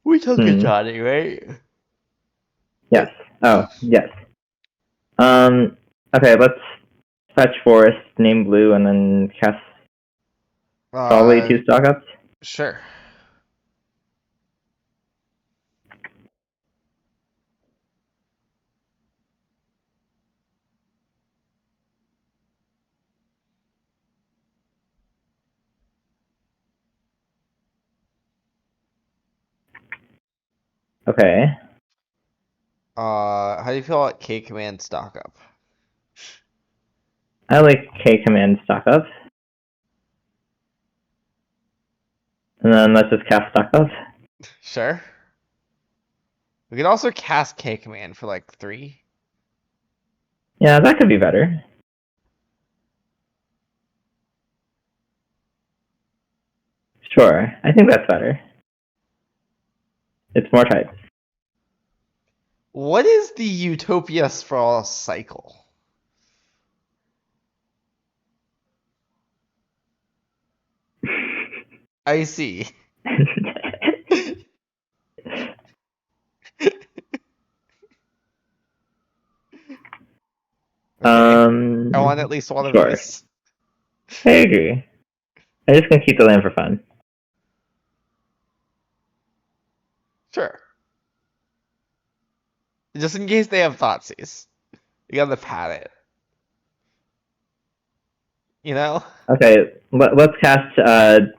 We took a
Hmm.
Johnny, right?
Yes. Oh, yes. Um. Okay, let's fetch Forest, name Blue, and then cast probably
Uh,
two stock ups.
sure.
Okay.
How do you feel about K command stock up?
I like K command stock ups. And then let's just cast stock ups.
Sure. We could also cast K command for like 3.
Yeah, that could be better. Sure. I think that's better. It's more types.
What is the Utopia Sprawl cycle? I see. Okay. I want at least one of
Sure.
these.
I agree. I'm just gonna keep the land for fun.
Sure. Just in case they have Thoughtseize. You gotta pad it. You know?
Okay, let's cast.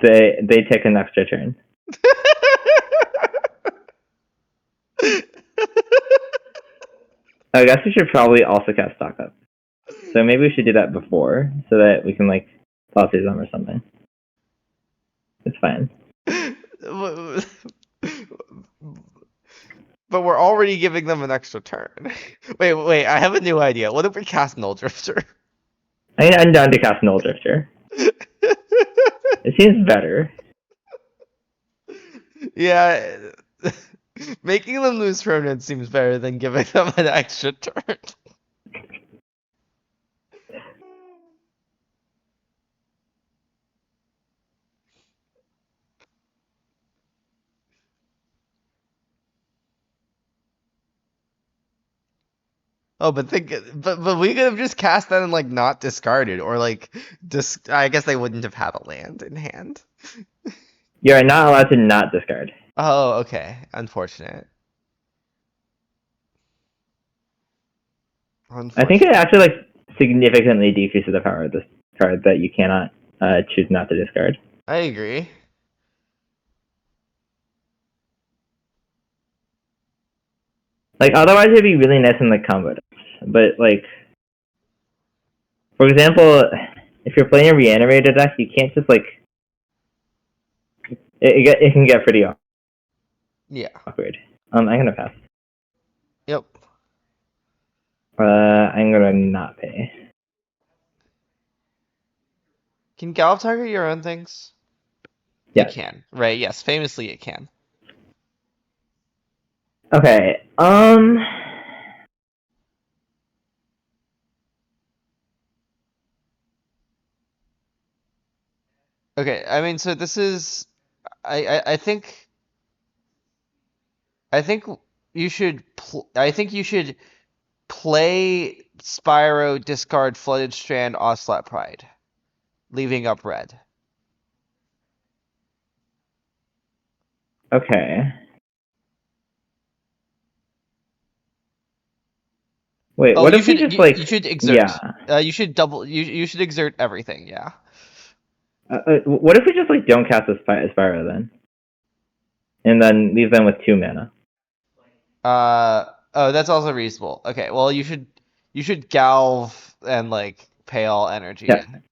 They take an extra turn. I guess we should probably also cast stock up. So maybe we should do that before, so that we can like toss these them or something. It's fine.
but we're already giving them an extra turn. Wait, I have a new idea. What if we cast Null Drifter?
I'm down to cast Null Drifter. It seems better.
Yeah, making them lose permanence seems better than giving them an extra turn. Oh, but we could have just cast that and like not discarded, or like just I guess they wouldn't have had a land in hand.
You're not allowed to not discard.
Oh, okay. Unfortunate.
I think it
Unfortunate.
actually like significantly decreases the power of this card that you cannot choose not to discard.
I agree.
Like otherwise it'd be really nice in the combo decks. But like for example, if you're playing a reanimated deck, you can't just like it can get pretty
Yeah.
awkward. I'm gonna pass.
Yep.
I'm gonna not pay.
Can Gallop target your own things? It
Yes.
can. Right, yes. Famously it can.
Okay.
Okay, I mean so this is I think I think you should play Spyro, discard Flooded Strand, Ocelot Pride, leaving up red.
Okay. Wait,
Oh,
what if we just like
you should exert.
yeah?
You should exert everything, yeah.
What if we just like don't cast a Spyro then, and then leave them with 2 mana?
Oh, that's also reasonable. Okay, well you should Galv and like pay all energy
Yeah,
in.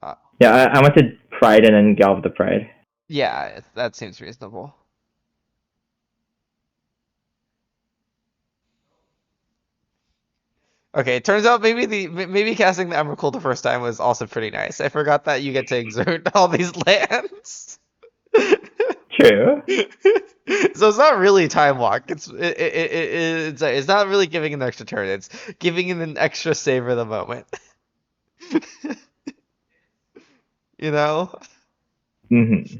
Uh,
yeah. I want to Pride and then Galv the Pride.
yeah, that seems reasonable. Okay, it turns out maybe casting the Emrakul the first time was also pretty nice. I forgot that you get to exert all these lands.
True.
So it's not really time walk. It's not really giving an extra turn. It's giving it an extra savor the moment. You know?
Mm-hmm.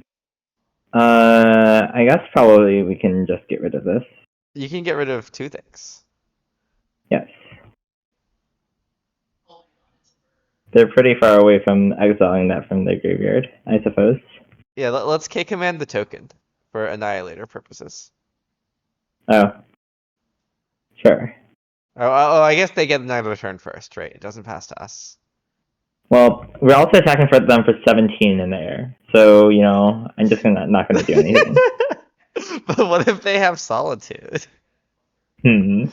I guess probably we can just get rid of this.
You can get rid of two things.
Yes. They're pretty far away from exiling that from their graveyard, I suppose.
Yeah, let's K command the token for annihilator purposes.
Oh, sure.
Oh, I guess they get another turn first, right? It doesn't pass to us.
Well, we're also attacking for them for 17 in the air, so you know I'm just not gonna do anything.
But what if they have solitude?
Hmm.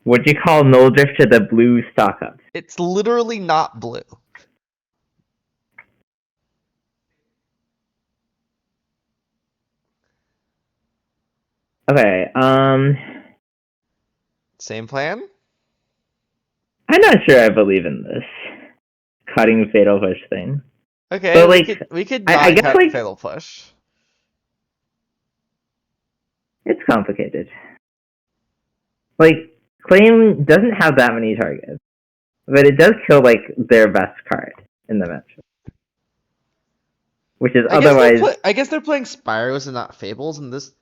Would you call Null Drift to the blue stock up?
It's literally not blue.
Okay.
Same plan?
I'm not sure I believe in this cutting fatal push thing.
Okay,
But like,
we could
I
not
guess
cut
like
fatal push.
it's complicated. Like, Claim doesn't have that many targets, but it does kill like their best card in the match, which is otherwise.
I guess they're playing Spyros and not Fables in this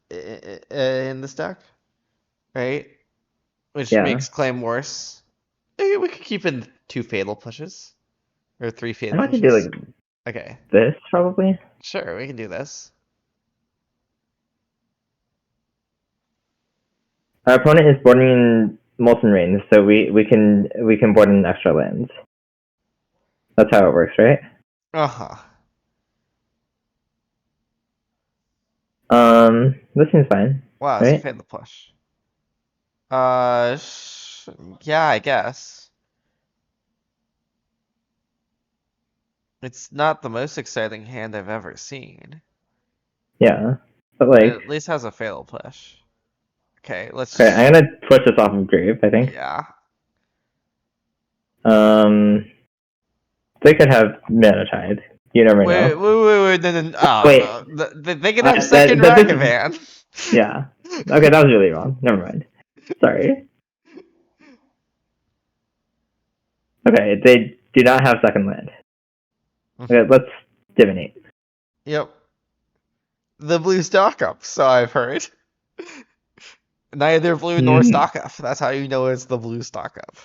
deck, right? Which
Yeah,
makes Claim worse. Maybe we could keep in two fatal pushes or three
I'm
fatal
about to do
pushes.
like
Okay,
this probably.
sure, we can do this.
Our opponent is boarding in Molten Rain, so we can board in extra lands. That's how it works, right?
Uh-huh.
This seems fine,
Wow, it's a
right?
fatal push. Yeah, I guess. It's not the most exciting hand I've ever seen,
Yeah, but
but it
like,
at least has a fatal push. Okay,
okay,
let's.
I'm gonna push this off of grave. I think.
Yeah.
Um, they could have mana tide. You never
Wait,
know.
wait, wait, wait, no, no, oh,
Wait,
no. They can have second
that this
Ragavan.
yeah. Okay, that was really wrong. Never mind. Sorry. Okay, they do not have second land. Okay, let's divinate.
Yep. The blue stock up, so I've heard. Neither blue nor
Hmm.
stock up. That's how you know it's the blue stock up.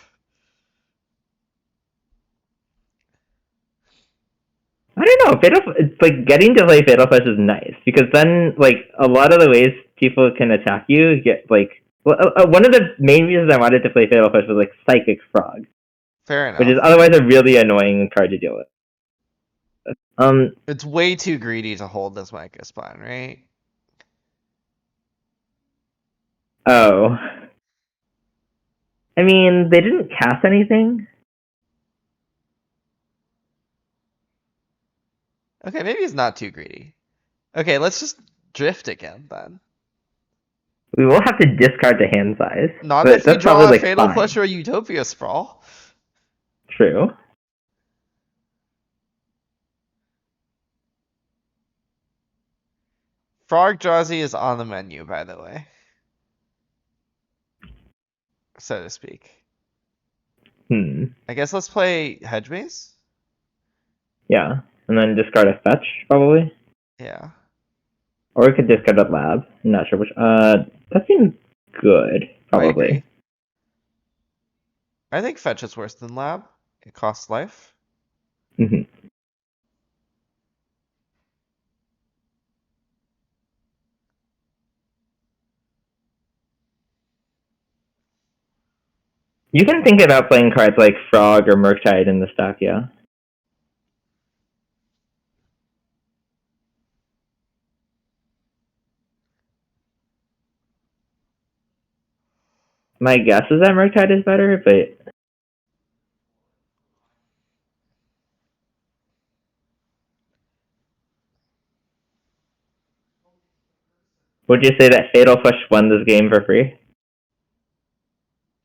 I don't know. Fatal, it's like getting to play Fatal Flush is nice because then, like, a lot of the ways people can attack you get like. Well, one of the main reasons I wanted to play Fatal Flush was like Psychic Frog,
Fair
which is
enough.
otherwise a really annoying card to deal with. Um.
It's way too greedy to hold this Micah Spine, right?
Oh. I mean, they didn't cast anything.
Okay, maybe it's not too greedy. Okay, let's just drift again then.
We will have to discard the hand size,
Not
but
if we
that's probably
draw a
like
Fatal
fine.
Push or a Utopia Sprawl.
True.
Frog Drazi is on the menu, by the way, so to speak.
Hmm.
I guess let's play Hedge Maze?
Yeah, and then discard a fetch probably,
Yeah,
or we could discard a lab. I'm not sure which. That seems good
I
probably.
agree. I think Fetch is worse than Lab. It costs life.
Hmm. You can think about playing cards like Frog or Murktide in the stack. Yeah. My guess is that Murktide is better, but would you say that Fatal Flush won this game for free?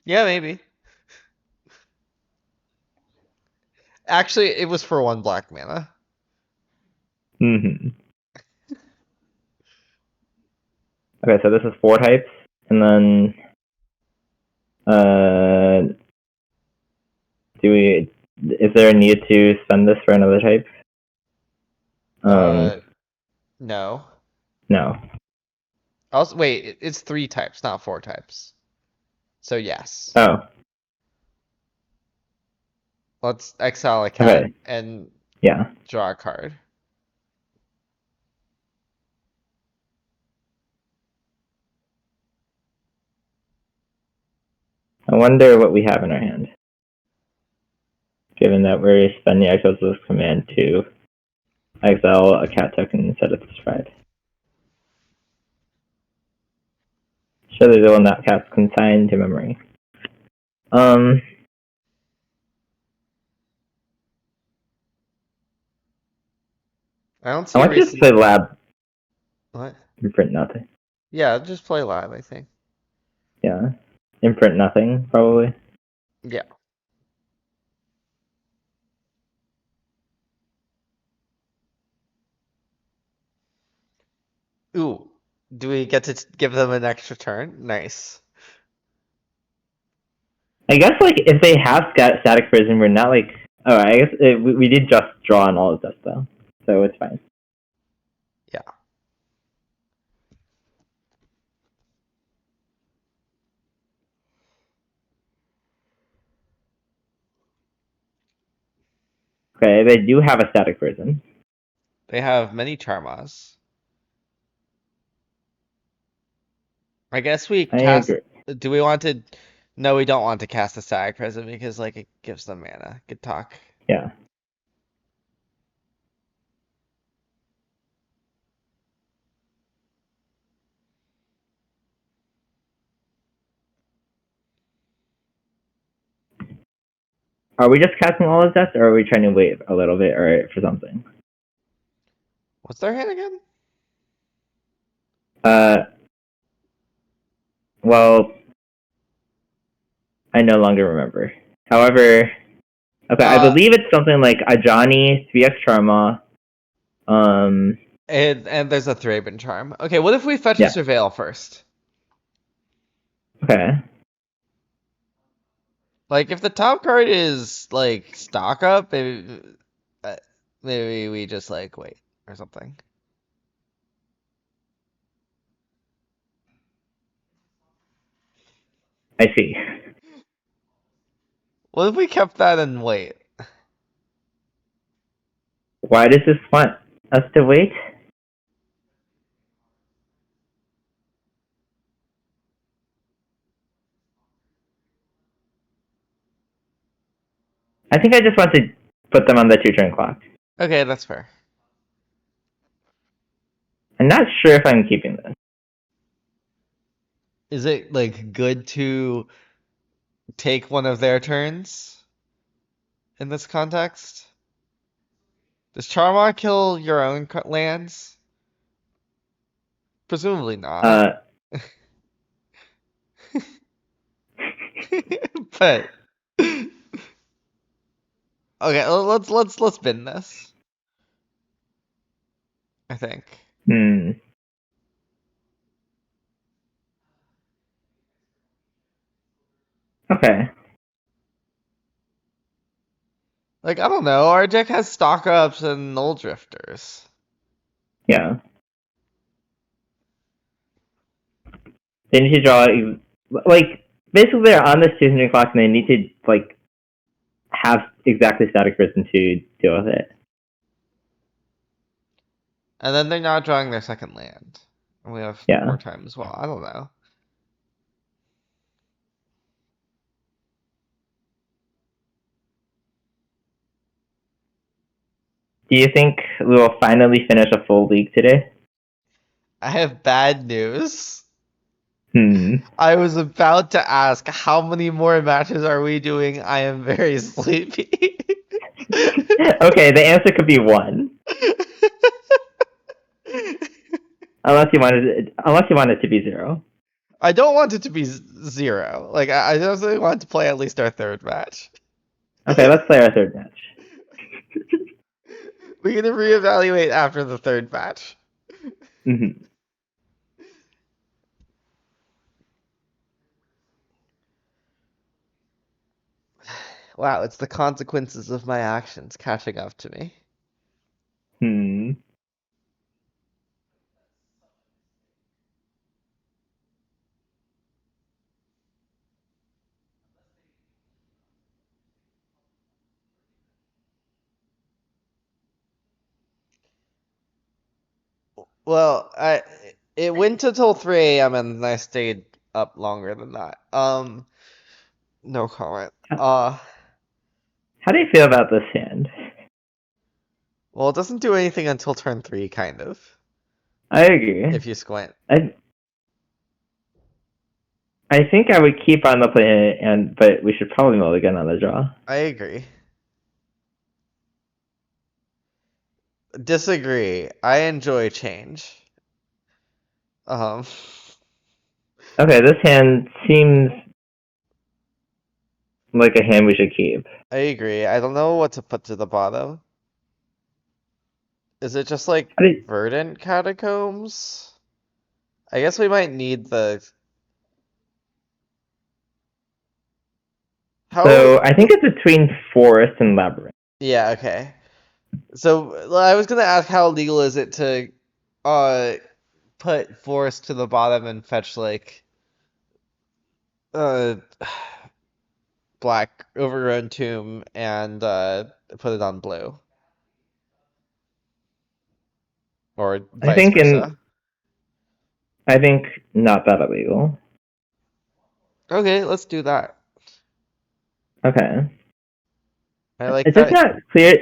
Yeah, maybe. Actually, it was for one black mana.
Hmm. Okay, so this is four types, and then do we? Is there a need to spend this for another type? Um,
Uh, no.
no.
Also, wait, it's three types, not four types. So yes.
Oh,
Let's exile a cat
okay.
and
Yeah.
draw a card.
I wonder what we have in our hand, given that we're spending Exil's command to exile a cat token instead of this tribe. Surely the one that cat's consigned to memory. Um,
I don't
I
see a
want you to
reason.
play lab
What?
imprint nothing.
Yeah, just play live, I think.
Yeah, imprint nothing probably.
Yeah. Ooh. Do we get to give them an extra turn? Nice.
I guess like if they have static prison, we're not like. Oh, I guess we did just draw on all of this though, so it's fine.
Yeah.
Okay, they do have a static prison.
They have many Charmas. I guess we
I
cast.
agree.
Do we want to? No, we don't want to cast a Stag Prison because like it gives them mana. Good talk.
Yeah. Are we just casting all his deaths, or are we trying to wait a little bit or for something?
What's their hand again?
Uh, well, I no longer remember. However, okay, I believe it's something like Ajani, 3x Charma.
And there's a Thraben Charm. Okay, what if we fetch a
Yeah.
Surveil first?
Okay.
Like, if the top card is, like, stock up, maybe we just, like, wait or something.
I see.
What if we kept that and wait?
Why does this want us to wait? I think I just want to put them on the 2-turn clock.
Okay, that's fair.
I'm not sure if I'm keeping this.
Is it, like, good to take one of their turns in this context? Does Charmar kill your own lands? Presumably not.
Uh,
But okay, let's bin this. I think.
hmm. Okay.
Like, I don't know, our deck has stock ups and null drifters.
Yeah. They need to draw, like, basically they're on this 2-turn clock and they need to, like, have exactly static prison to deal with it.
And then they're not drawing their second land. And we have
Yeah.
more time as well. I don't know.
Do you think we will finally finish a full league today?
I have bad news.
Hmm.
I was about to ask how many more matches are we doing? I am very sleepy.
Okay, the answer could be 1. Unless you want it to be 0.
I don't want it to be 0. Like, I definitely want to play at least our third match.
Okay, let's play our third match.
We're gonna reevaluate after the third match.
Mm-hmm.
Wow, it's the consequences of my actions catching up to me.
Hmm.
Well, it went until 3 a.m. and I stayed up longer than that. No comment.
How do you feel about this hand?
Well, it doesn't do anything until turn 3, kind of,
I agree.
if you squint.
I think I would keep on the play, but we should probably mulligan on the draw.
I agree. Disagree. I enjoy change. Um,
Okay, this hand seems like a hand we should keep.
I agree. I don't know what to put to the bottom. Is it just like
How do you-
Verdant Catacombs? I guess we might need the.
So
How?
I think it's between Forest and Labyrinth.
Yeah, okay. So I was gonna ask how legal is it to uh put Forest to the bottom and fetch like uh black overgrown tomb and put it on blue. Or
I
vice
think
versa.
I think not that illegal.
Okay, let's do that.
Okay.
I like
It's just
that.
not clear.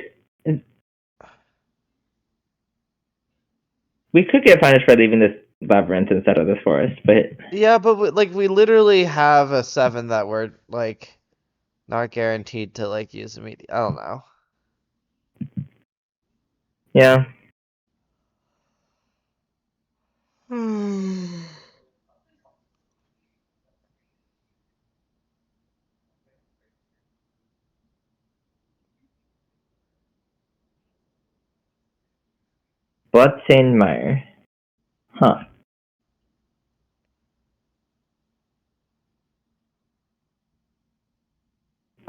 We could get punished for leaving this labyrinth instead of this forest, but
Yeah, but like we literally have a 7 that we're like Not guaranteed to like use immediate. I don't know.
Yeah. Bloodstained Mire. Huh.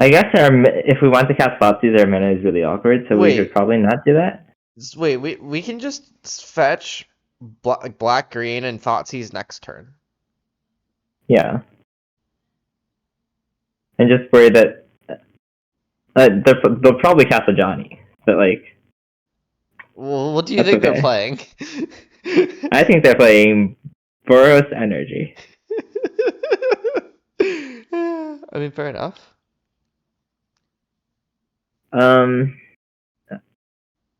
I guess if we want to cast Thoughtseize, our mana is really awkward, so we should
Wait,
probably not do that.
wait. We can just fetch black green and Thoughtseize next turn.
Yeah. And just worry that they'll probably cast a Johnny, but like
Well, what do you
that's
think they're
okay.
playing?
I think they're playing Boros Energy.
I mean, fair enough.
Um,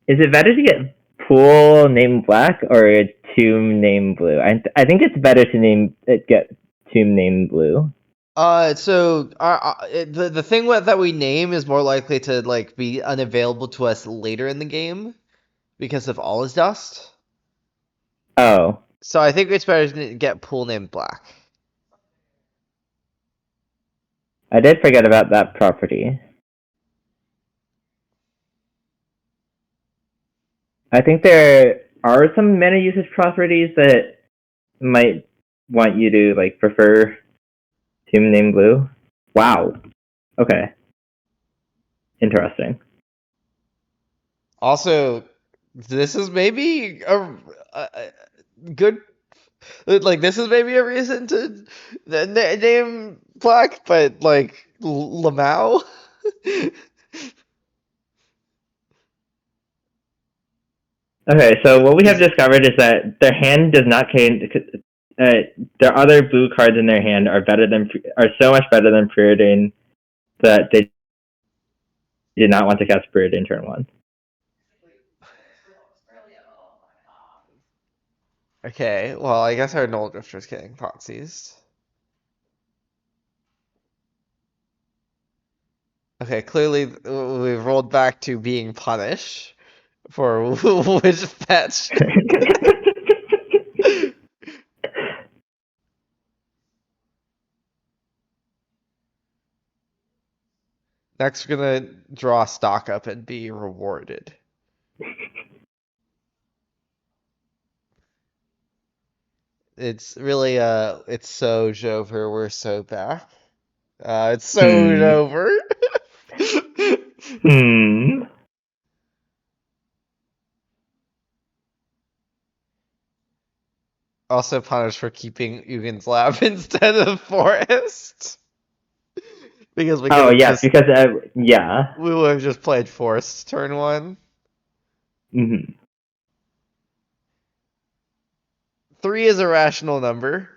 is it better to get Pool named Black or a Tomb named Blue? I think it's better to get Tomb named Blue.
So the thing that we name is more likely to like be unavailable to us later in the game because of All Is Dust.
Oh,
So I think it's better to get pool named Black.
I did forget about that property. I think there are some mana usage properties that might want you to like prefer Tomb named Blue. Wow. Okay. Interesting.
Also, this is maybe a good like this is maybe a reason to name Black, but like Lamau.
Okay, so what we have
is
discovered is that their hand does not contain. Their other blue cards in their hand are so much better than Preordain that they did not want to cast Preordain turn one.
okay. Well, I guess our Null Drifter's getting Thoughtseized. Okay, clearly we've rolled back to being punished for which fetch. Next, we're gonna draw stock up and be rewarded. It's really it's so over. We're so back. It's so
hmm.
over.
Hmm.
Also punished for keeping Ugin's lab instead of forest. Because we could
Oh
have
yes,
just
because yeah.
we would have just played forest turn one.
Hmm.
3 is a rational number.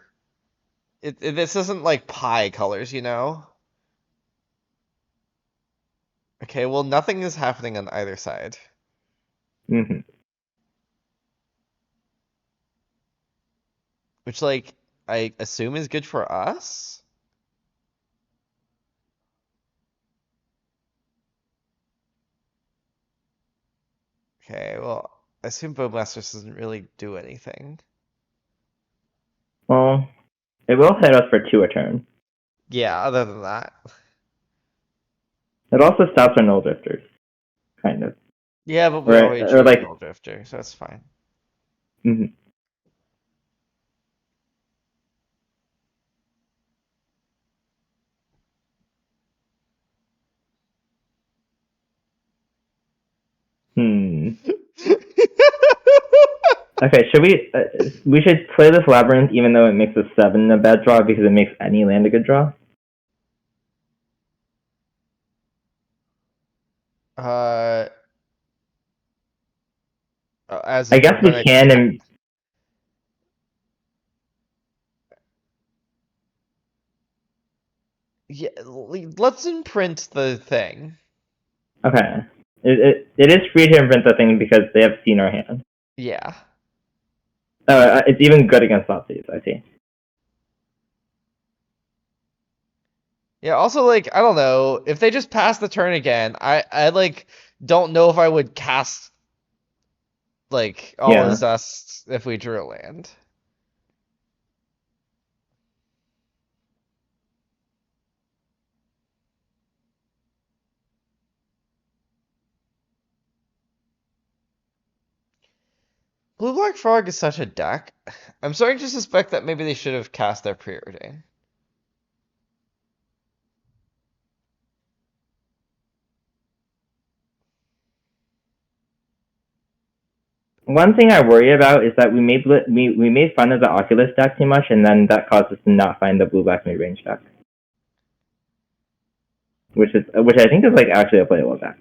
This isn't like pie colors, you know? Okay, well nothing is happening on either side.
Hmm.
Which like I assume is good for us? Okay, well I assume Bowmasters doesn't really do anything.
Well, it will hit us for 2 a turn.
Yeah, other than that.
It also stops our null drifters, kind of,
Yeah, but we already
or
chose
like.
Null Drifter, so that's fine.
Hmm. Hmm. Okay, should we? We should play this labyrinth, even though it makes a 7 a bad draw because it makes any land a good draw.
uh, as
I
in
guess
we're
we
gonna
can, and
yeah, let's imprint the thing.
okay, it is free to imprint the thing because they have seen our hand.
Yeah.
It's even good against Nazis, I see.
Yeah, also like I don't know, if they just pass the turn again, I like don't know if I would cast like all
Yeah.
his dust if we drew a land. Blue Black Frog is such a deck. I'm starting to suspect that maybe they should have cast their preordain.
One thing I worry about is that we made fun of the Oculus deck too much, and then that caused us to not find the blue black mid range deck, which I think is like actually a playable deck.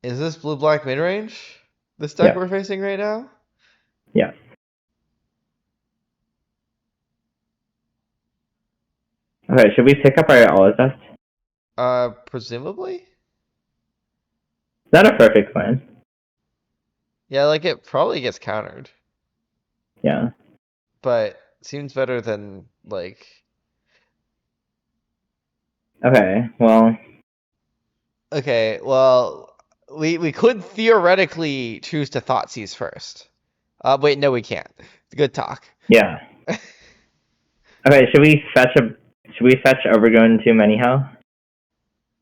Is this Blue Black mid range? This deck
Yes.
we're facing right now?
Yes. Okay. Should we pick up our all dust?
Presumably?
Is that a perfect plan?
Yeah, like it probably gets countered,
Yeah.
but seems better than like
Okay. Well.
okay, well we could theoretically choose to Thoughtseize first. Wait, no we can't. Good talk.
Yeah. Okay. Should we fetch Overgrown Tomb anyhow?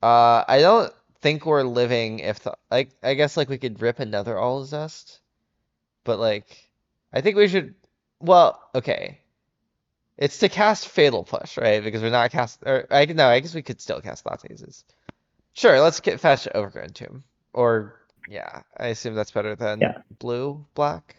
I don't think we're living if the I guess like we could rip another All Zest, but like I think we should well, okay. It's to cast Fatal Push, right? Because we're not cast or I no, I guess we could still cast Thoughtseizes. Sure, let's get fetch Overgrown Tomb. Or yeah, I assume that's better than
Yeah.
blue, black.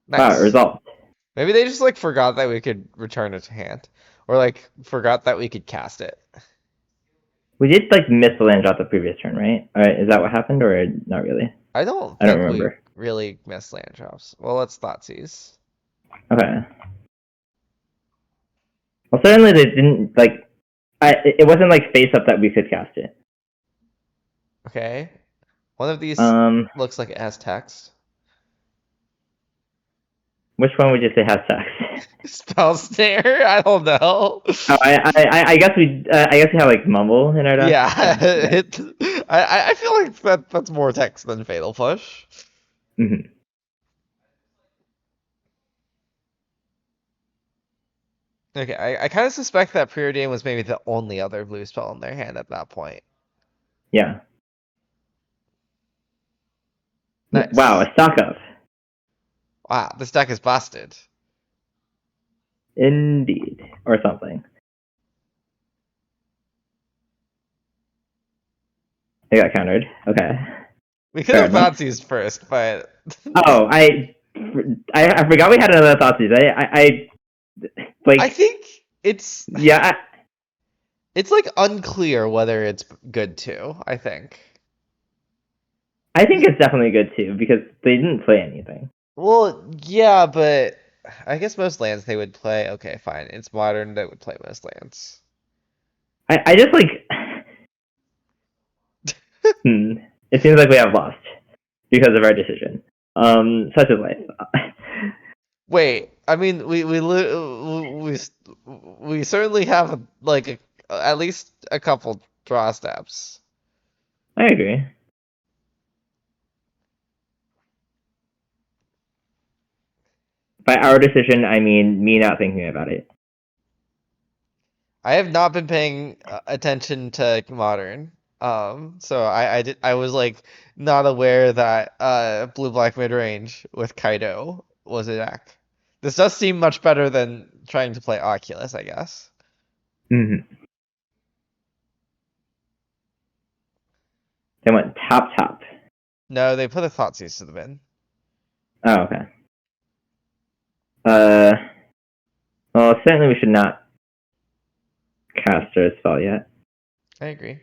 Wow.
Nice.
Result.
Maybe they just like forgot that we could return it to hand. Or like forgot that we could cast it.
We did like miss the land drop the previous turn, right? All right. Is that what happened, or not really?
I don't
I don't
think we
remember.
really missed land drops. Well, let's Thoughtseize.
Okay. Well, certainly they didn't like. It wasn't like face up that we could cast it.
Okay. One of these
Um,
looks like it has text.
which one would you say has text?
Spell snare? I don't know.
Oh, I guess I guess we have like mumble in our deck.
Yeah,
So yeah.
I feel like that's more text than Fatal Push.
Hmm.
Okay, I kind of suspect that Preordain was maybe the only other blue spell in their hand at that point.
Yeah. Wow,
Nice.
a stock up.
Wow, this deck is busted.
Indeed, or something. They got countered. Okay,
We could
fair
have
enough.
Thoughtseize first, but
Oh, I forgot we had another Thoughtseize. I
I
like
think it's
yeah.
it's like unclear whether it's good too, I think.
I think it's definitely good too because they didn't play anything.
Well, yeah, but I guess most lands they would play. Okay, fine. It's modern that would play most lands.
I just like. Hmm. It seems like we have lost because of our decision. Such is life.
Wait, I mean, we certainly have like at least a couple draw steps.
I agree. By our decision, I mean me not thinking about it.
I have not been paying attention to modern. So I was like not aware that blue black mid range with Kaido was a deck. This does seem much better than trying to play Oculus, I guess.
Mm-hmm. They went top.
No, they put a Thoughtseize to the bin.
Oh, okay. Uh, well, certainly we should not cast a spell yet.
I agree.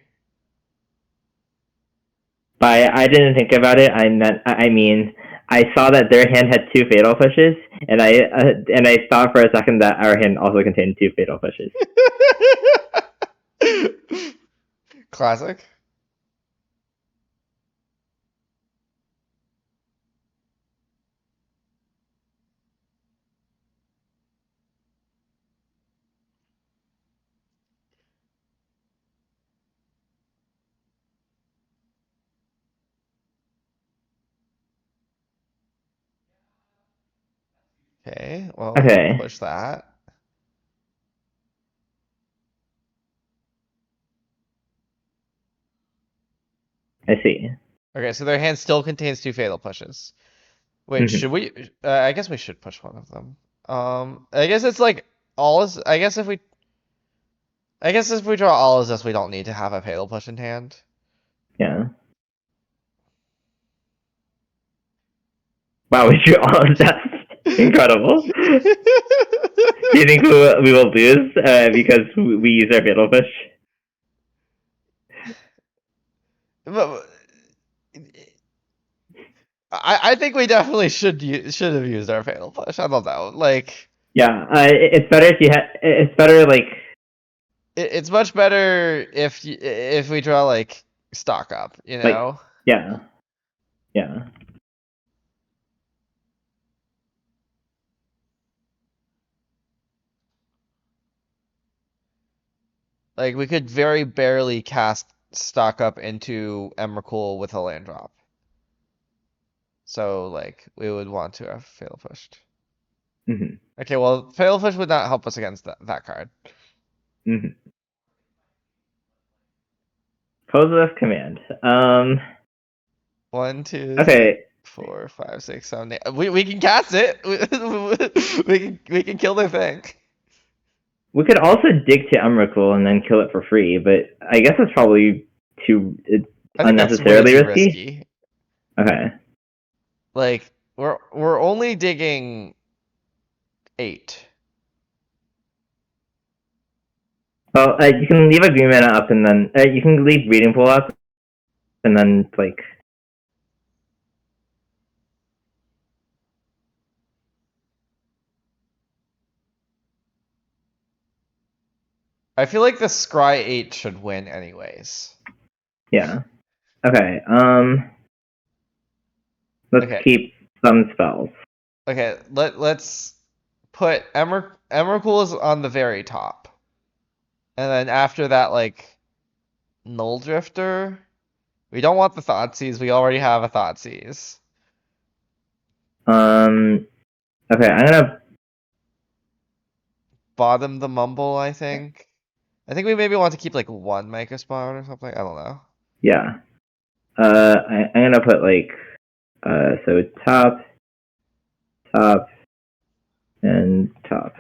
But I didn't think about it. I mean, I saw that their hand had two fatal pushes, and I thought for a second that our hand also contained two fatal pushes.
Classic. Okay, well, we'll
Okay,
push that.
I see.
Okay, so their hand still contains two fatal pushes. Wait,
Hmm.
should we? I guess we should push one of them. I guess it's like all is. I guess if we draw all of this, we don't need to have a fatal push in hand.
Yeah. Wow, we drew all of that. Incredible. Do you think we will lose because we use our fatal push?
But I think we definitely should have used our fatal push. I don't know. Like
Yeah, it's better if you had. It's better like
it's much better if we draw like stock up, you
like
know?
yeah, yeah.
Like we could very barely cast stock up into Emrakul with a land drop. So like we would want to have fatal pushed.
Hmm.
Okay, well fatal push would not help us against that card.
Hmm. Pose this command.
One, two, three,
Okay.
4, 5, 6, 7, 8. We can cast it. We can kill the thing.
We could also dig to Emrakul and then kill it for free, but I guess it's probably it's
I think that's way
unnecessarily
too
risky.
risky.
Okay.
Like we're only digging 8.
Well, you can leave a green mana up, and then you can leave Reading Pool up, and then like
I feel like the Scry 8 should win anyways.
yeah. Okay. Let's
Okay.
keep some spells.
Okay, let's put Emrakul is on the very top. And then after that, like Null Drifter. We don't want the Thoughtseize, we already have a Thoughtseize.
Um. Okay, I'm gonna.
Bottom the Mumble, I think. I think we maybe want to keep like one Micro Spawn or something. I don't know.
Yeah. I'm gonna put like so top, top, and top.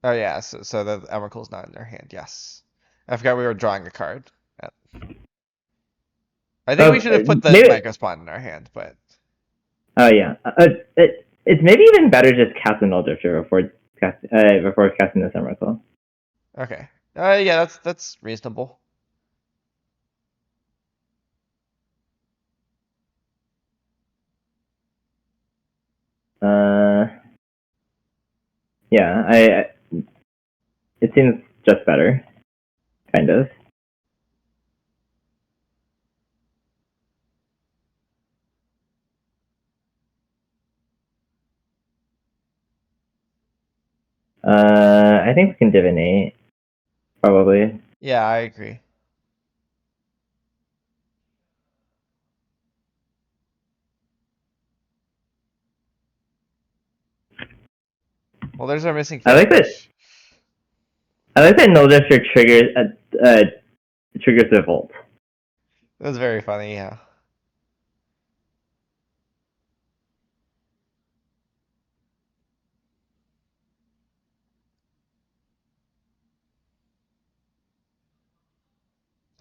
Oh yeah, so the Emrakul's not in their hand. Yes, I forgot we were drawing a card. Yeah. I think we should have put the
Maybe.
Micro Spawn in our hand, but
Oh yeah. It's maybe even better just cast an Elder Drifter before casting this Emrakul.
okay. Yeah, that's reasonable.
Uh. Yeah. It seems just better, kind of. I think we can divinate probably.
Yeah, I agree. Well, there's our missing
I
fatal
like that.
push.
I like that Null Drifter triggers the Volt.
That was very funny. Yeah.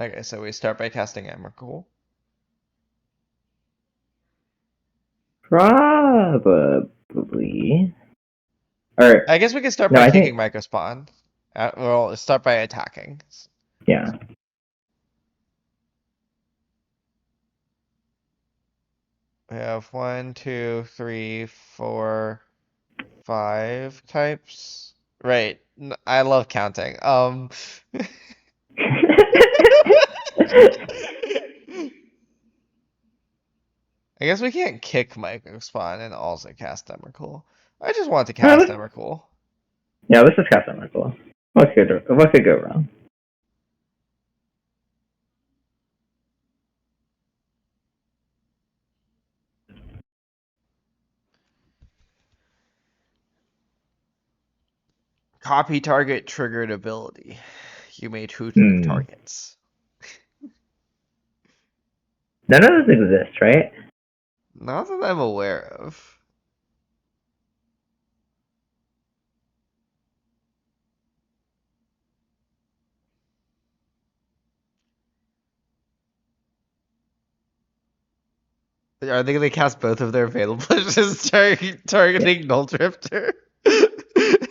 Okay, so we start by casting Emrakul.
Probably. Or
I guess we can start
no,
by
I
kicking
think
Micro Spawn. Well, start by attacking. We have one, two, three, four, five types. Right. I love counting. I guess we can't kick Micro Spawn and also cast Emrakul. I just want to
No,
cast Emrakul.
yeah, let's just cast Emrakul. What could go wrong?
Copy target triggered ability. You may choose new
Hmm.
targets.
None of those exist, right?
Not that I'm aware of. Are they going to cast both of their Fatal Pushes
Yeah.
targeting Null Drifter?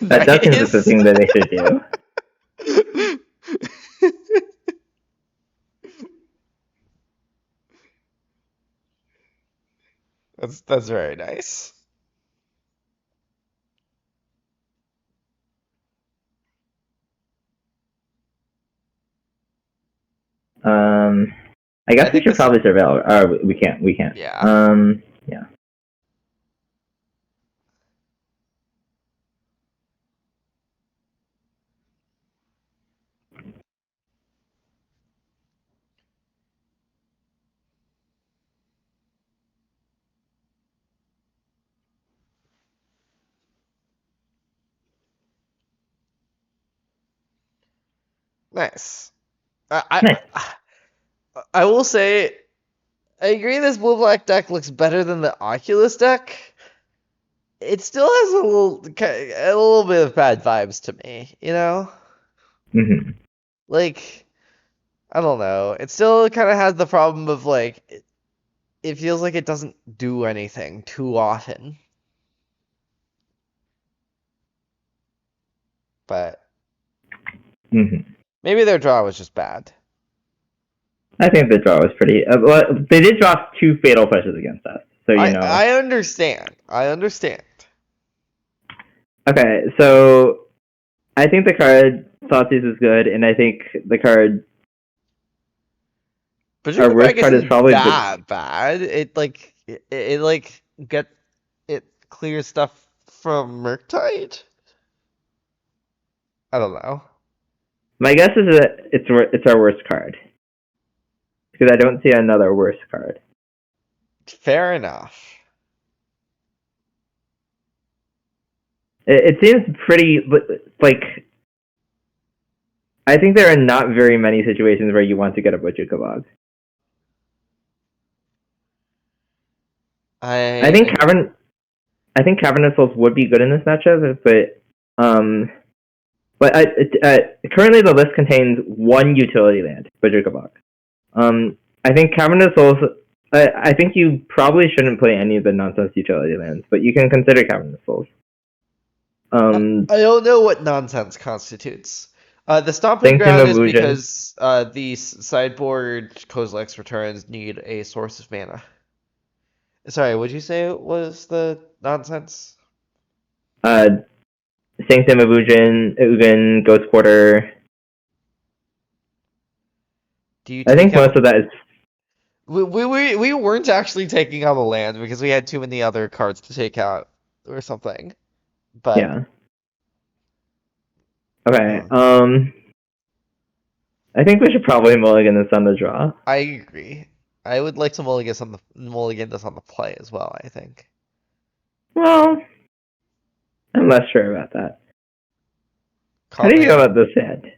That seems like the
Nice.
thing that they should do.
That's very nice.
I guess
I
we
think
should
this.
probably surveil. We can't. We can't.
Yeah.
Yeah.
Nice.
Nice.
I will say I agree this blue black deck looks better than the Oculus deck. It still has a little bit of bad vibes to me, you know?
Mm-hmm.
Like I don't know. It still kind of has the problem of like it feels like it doesn't do anything too often. But
Mm-hmm.
maybe their draw was just bad.
I think the draw was pretty. Well, they did draw 2 fatal pushes against us, so you know.
I understand. I understand.
Okay, so I think the card Thoughtseize is good, and I think the card
But
our
your
worst
bag
card is
isn't
probably the.
that bad. It like get it clears stuff from Murktide. I don't know.
My guess is that it's our worst card because I don't see another worse card.
Fair enough.
It seems pretty like. I think there are not very many situations where you want to get a Butcher Kebab. I
I
think
agree.
Cavernous Souls would be good in this matchup, um, currently the list contains 1 utility land, Butcher Kebab. I think Cavernous Souls. I think you probably shouldn't play any of the nonsense utility lands, but you can consider Cavernous Souls.
I don't know what nonsense constitutes. The stomping
Sanctum
ground is
Illusion.
because the sideboard Kozilek's returns need a source of mana. Sorry, would you say it was the nonsense?
Uh, Sanctum Illusion, Ugin, Ghost Quarter.
Do you
I
take
think
out?
most of that is.
We weren't actually taking out a land because we had too many other cards to take out or something. But
Yeah. Okay.
uh,
I think we should probably mulligan this on the draw.
I agree. I would like to mulligan this on the play as well, I think.
Well, I'm less sure about that. How do you feel
Comment.
about this hand?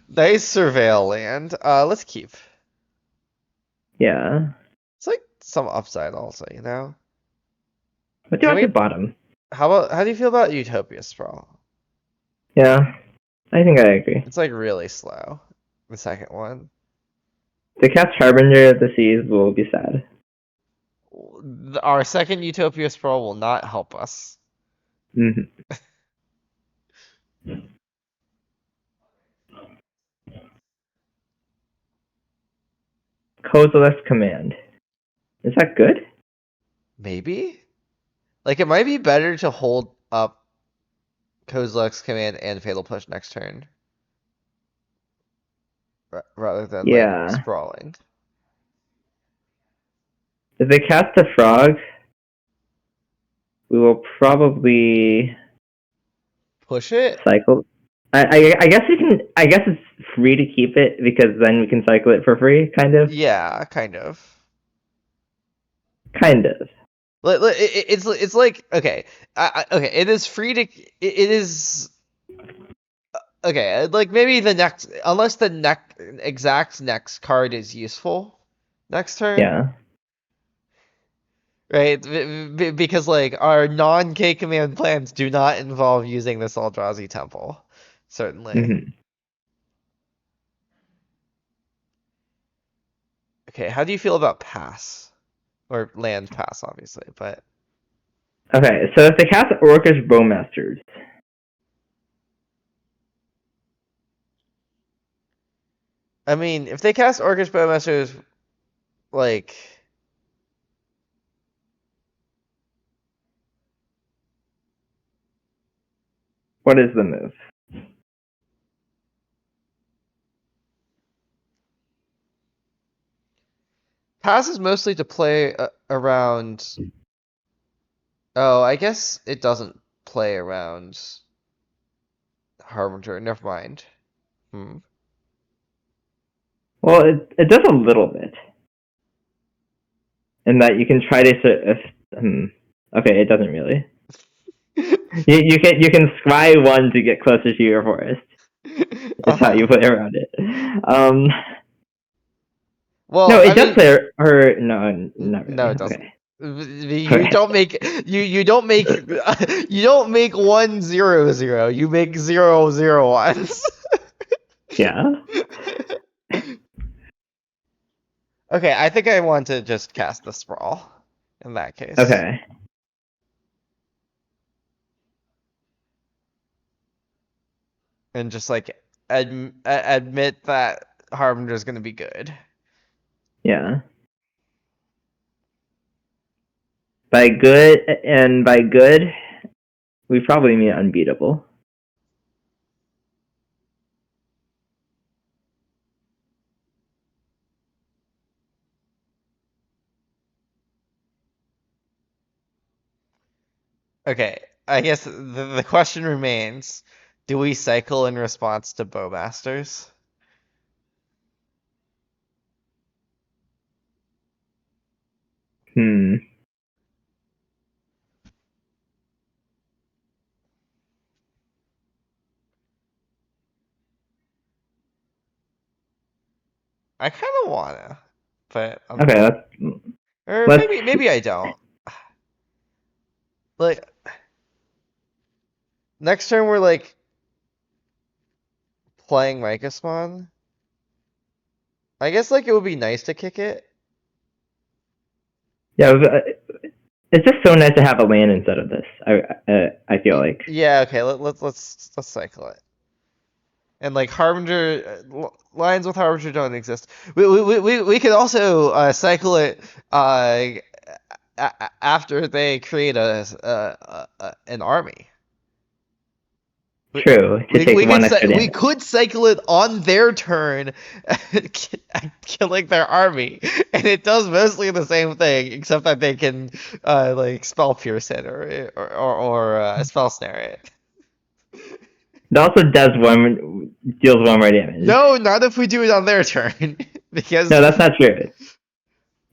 Nice surveil land. Let's keep.
Yeah.
It's like some upside also, you know?
What do you
Can
want to
we
bottom?
how do you feel about Utopia Sprawl?
Yeah. I think I agree.
It's like really slow. The second one.
To cast Harbinger of the Seas will be sad.
Our second Utopia Sprawl will not help us.
Mm-hmm. Kozilek's Command. Is that good?
Maybe? Like, it might be better to hold up Kozilek's command and Fatal Push next turn rather than, like,
Yeah.
sprawling.
If they cast a frog, we will probably
Push it?
cycle. I guess we can. I guess it's free to keep it because then we can cycle it for free. Kind of.
Yeah, kind of.
Kind of.
It's like okay, okay. It is free to. It is okay. Like maybe the next, unless the next card is useful next turn,
Yeah.
right? Because like our non-K command plans do not involve using this Eldrazi temple, certainly.
Hmm.
Okay, how do you feel about pass or land pass, obviously, but.
Okay. So if they cast Orcish Bowmasters,
I mean, if they cast Orcish Bowmasters, like,
what is the move?
pass is mostly to play around. Oh, I guess it doesn't play around Harbinger. Never mind. Hmm.
Well, it does a little bit, in that you can try to. Okay, it doesn't really. You can scry one to get closer to your forest. Is how
Uh-huh.
you play around it. Um,
Well,
no,
I
it does
mean,
play. Or no, not
no,
really.
it doesn't.
Okay.
You
Okay.
don't make you don't make you don't make 1 0 0. You make 0 0 1s.
Yeah.
Okay, I think I want to just cast the sprawl in that case.
Okay.
And just like admit that Harbinger's gonna be good.
Yeah. By good, we probably mean unbeatable.
Okay, I guess the question remains: do we cycle in response to Bowmasters?
Hmm.
I kind of wanna, but
Okay.
or
Let's.
maybe I don't. Like next turn we're like playing Mycosmon. I guess like it would be nice to kick it.
Yeah. It's just so nice to have a land instead of this. I feel like.
Yeah, okay, let's cycle it. And like Harbinger lines with Harbinger don't exist. We could also cycle it after they create an army. We,
True. To take one extra
we
damage.
could cycle it on their turn, killing their army, and it does mostly the same thing, except that they can like spell pierce it or spell snare it.
It also deals one more damage.
No, not if we do it on their turn, because
No, that's not true.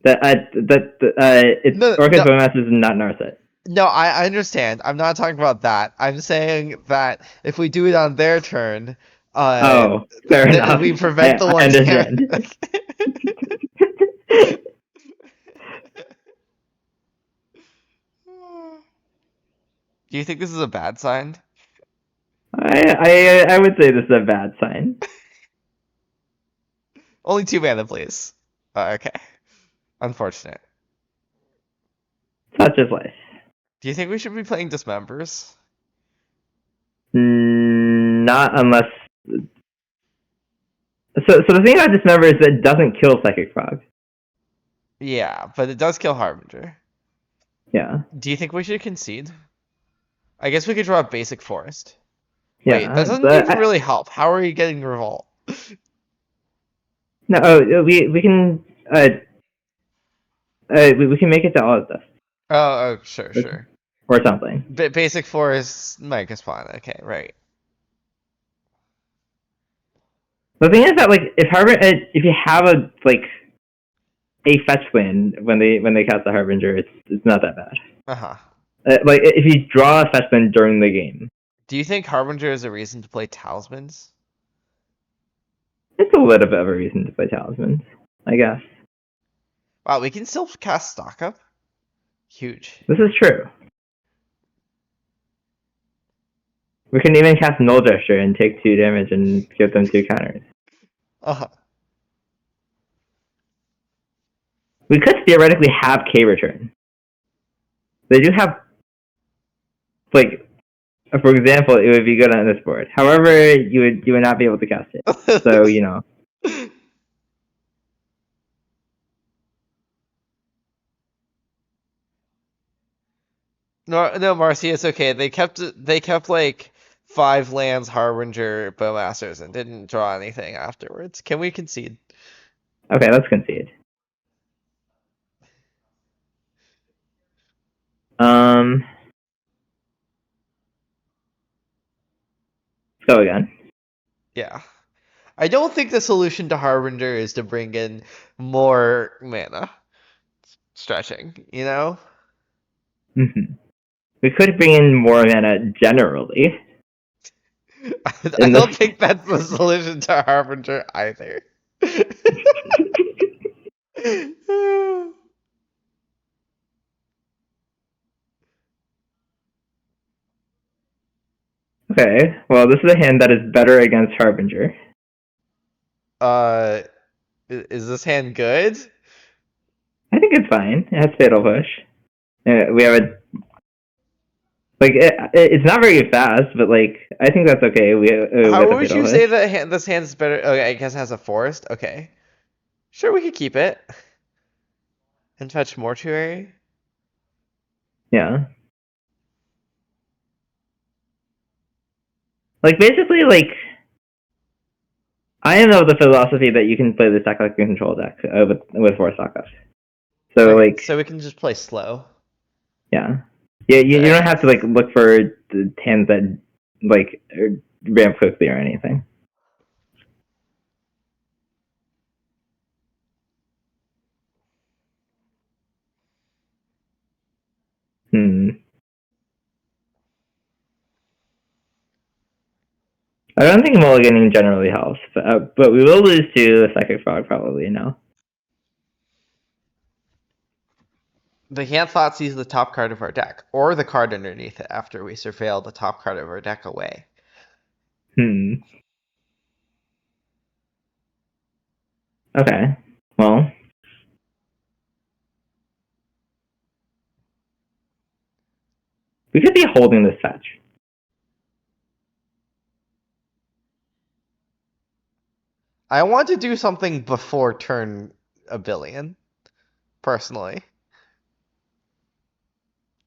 It's
no,
Orcus
no,
Bowmasters is not Narset.
no. I understand. I'm not talking about that. I'm saying that if we do it on their turn,
Oh, fair enough.
we prevent the
I
one damage.
understand.
Do you think this is a bad sign?
I would say this is a bad sign.
Only 2 mana, please. Okay. Unfortunate.
Such is life.
Do you think we should be playing Dismembers?
Not unless. So the thing about Dismember is that it doesn't kill Psychic Frog.
Yeah, but it does kill Harbinger.
Yeah.
Do you think we should concede? I guess we could draw a basic forest. Wait, that
Yeah.
doesn't even really help. How are you getting revolt?
No, we can we can make it to all of this
Oh, sure,
or,
sure.
or something.
Basic forest, Mega Spawn. Okay, right.
The thing is that like if you have a fetch land when they cast the Harbinger, it's not that bad.
Uh-huh.
Like if you draw a fetch land during the game,
Do you think Harbinger is a reason to play Talismans?
it's a little bit of a reason to play Talismans, I guess.
Wow, we can still cast Stock Up? Huge.
This is true. We can even cast Null Gesture and take 2 damage and give them 2 counters.
Uh-huh.
We could theoretically have K return. They do have, like, for example, it would be good on this board. However, you would not be able to cast it. So you know.
No, Marcy, it's okay. They kept like 5 lands Harbinger Bowmasters and didn't draw anything afterwards. Can we concede?
Okay, let's concede. Um, let's go again.
Yeah. I don't think the solution to Harbinger is to bring in more mana. Stretching, you know?
Mm-hmm. We could bring in more mana generally.
I
In
don't
this.
think that's the solution to Harbinger either.
Okay, well, this is a hand that is better against Harbinger.
uh, is this hand good?
I think it's fine. It has Fatal Push. We have a like it's not very fast, but like I think that's okay.
How
With a
would
Fatal
you say
Push.
that this hand's better? Okay, I guess it has a forest. Okay, sure, we could keep it and fetch mortuary.
Yeah. Like basically, like I know the philosophy that you can play this deck like a control deck with 4 Stock-Ups. So
Okay,
like
so we can just play slow.
yeah, yeah. You
Fair
don't have to
enough.
like look for the hands that like ramp quickly or anything. Hmm. I don't think mulliganing generally helps, but we will lose to the Psychic Frog probably now.
The hand thought sees the top card of our deck, or the card underneath it after we surveil the top card of our deck away.
Hmm. Okay. Well, we could be holding this fetch.
I want to do something before turn a billion, personally,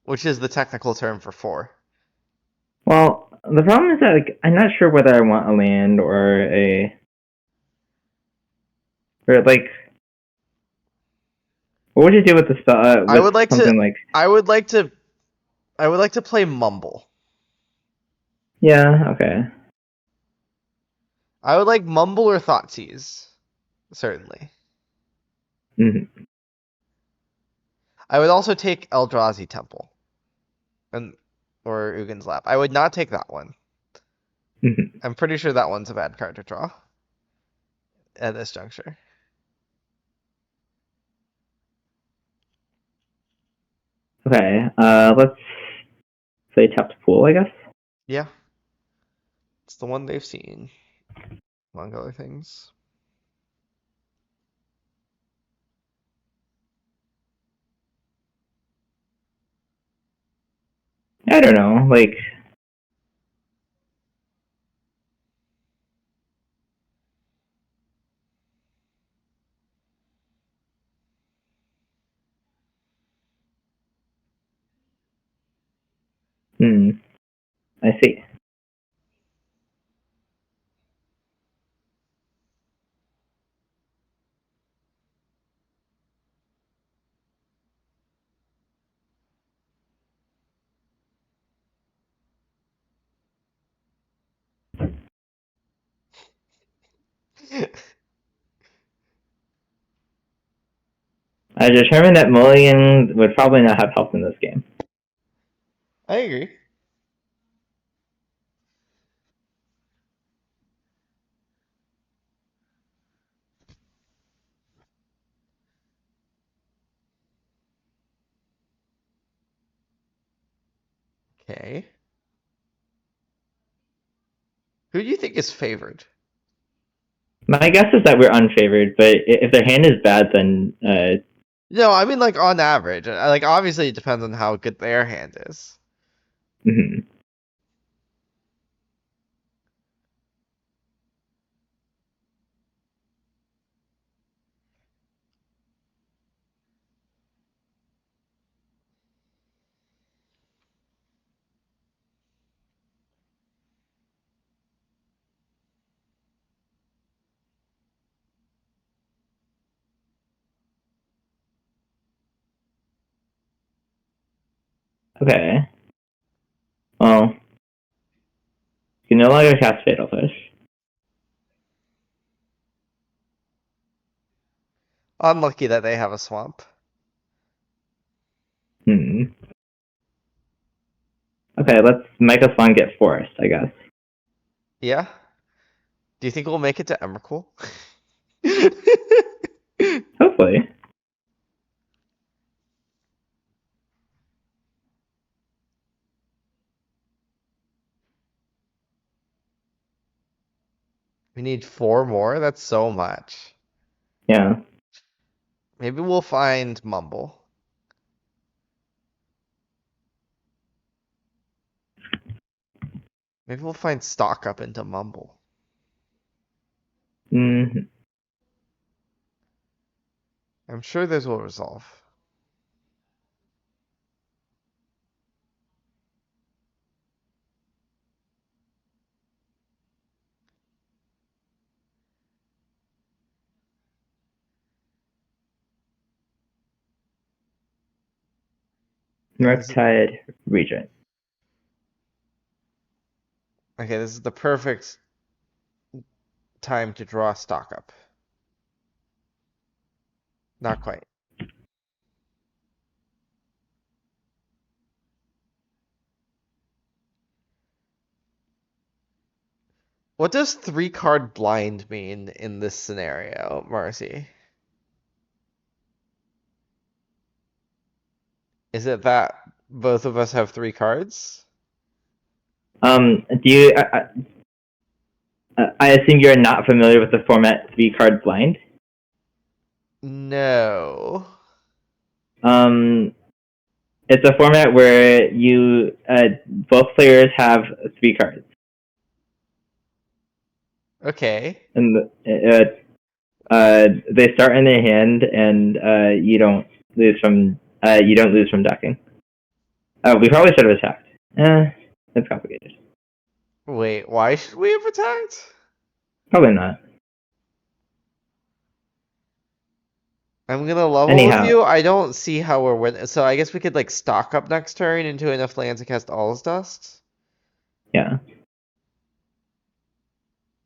which is the technical term for 4.
Well, the problem is that like I'm not sure whether I want a land or like what would you do with the spell
I
with
would like to
something like
I would like to I would like to play Mumble.
yeah, okay.
I would like Mumble or Thoughtseize, certainly.
Mm-hmm.
I would also take Eldrazi Temple and or Ugin's Lap. I would not take that one.
Mm-hmm.
I'm pretty sure that one's a bad card to draw at this juncture.
Okay. Let's say tapped pool, I guess.
Yeah, it's the one they've seen, among other things.
I don't know. Like Hmm. I see. I determined that Mulligan would probably not have help in this game.
I agree. Okay. Who do you think is favored?
My guess is that we're unfavored, but if their hand is bad, then
No, I mean like on average. Like obviously it depends on how good their hand is.
mhm. Okay. Well, you no longer cast Fatal Fish.
Unlucky that they have a swamp.
Hmm. Okay, let's make a song get Forest, I guess.
Yeah. Do you think we'll make it to Emrakul?
Hopefully.
We need 4 more? That's so much.
Yeah.
Maybe we'll find Mumble. Maybe we'll find Stock up into Mumble.
Hmm.
I'm sure this will resolve. This is,
Murktide Regent.
okay, this is the perfect time to draw Stock up. Not quite. What does 3-card blind mean in this scenario, Marcy? Is it that both of us have 3 cards?
Do you? I assume you're not familiar with the format 3-card blind.
No.
Um, it's a format where you both players have 3 cards,
Okay.
and they start in their hand, and you don't lose from decking. Oh, we probably should have attacked. It's complicated.
Wait, why should we have attacked?
Probably not.
I'm gonna level with
Anyhow,
you. I don't see how we're winning. So I guess we could like stock up next turn into enough lands to cast All's Dust,
yeah.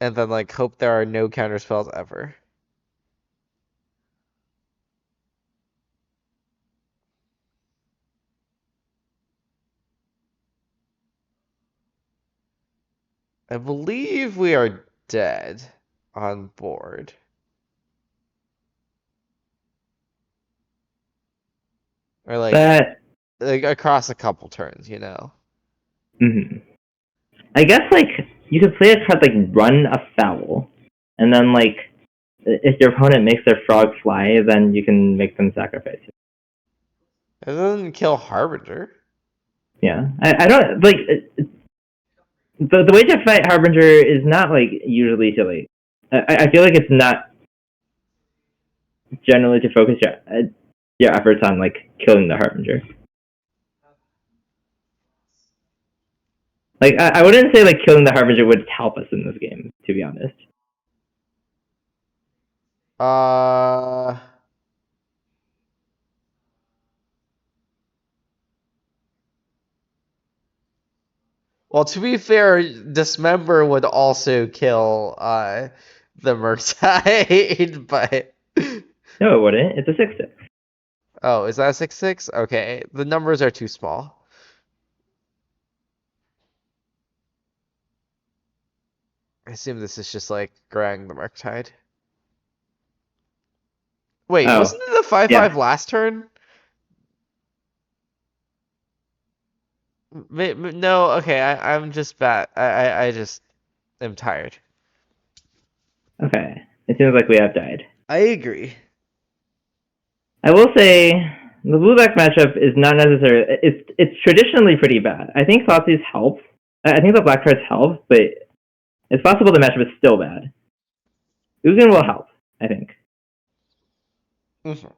and then like hope there are no counter spells ever. I believe we are dead on board. Or like across a couple turns, you know.
Mm-hmm. I guess like you could play a card like Run Afoul, and then like if your opponent makes their frog fly, then you can make them sacrifice.
It doesn't kill Harbinger.
Yeah, I don't like the way to fight Harbinger is not like usually to like. I feel like it's not generally to focus your efforts on like killing the Harbinger. Like I wouldn't say like killing the Harbinger would help us in this game, to be honest.
Uh, well, to be fair, Dismember would also kill the Murtide, but
No, it wouldn't. It's a 6/6.
oh, is that a 6/6? Okay, the numbers are too small. I assume this is just like Grang the Murktide. Wait,
Oh,
wasn't it a 5/5
yeah.
last turn? No, okay, I'm just bad. I just am tired.
Okay. It seems like we have died.
I agree.
I will say the blue black matchup is not necessarily. It's traditionally pretty bad. I think Thoughtseize helps. I think the black cards help, but it's possible the matchup is still bad. Ugin will help, I think.
Mhm.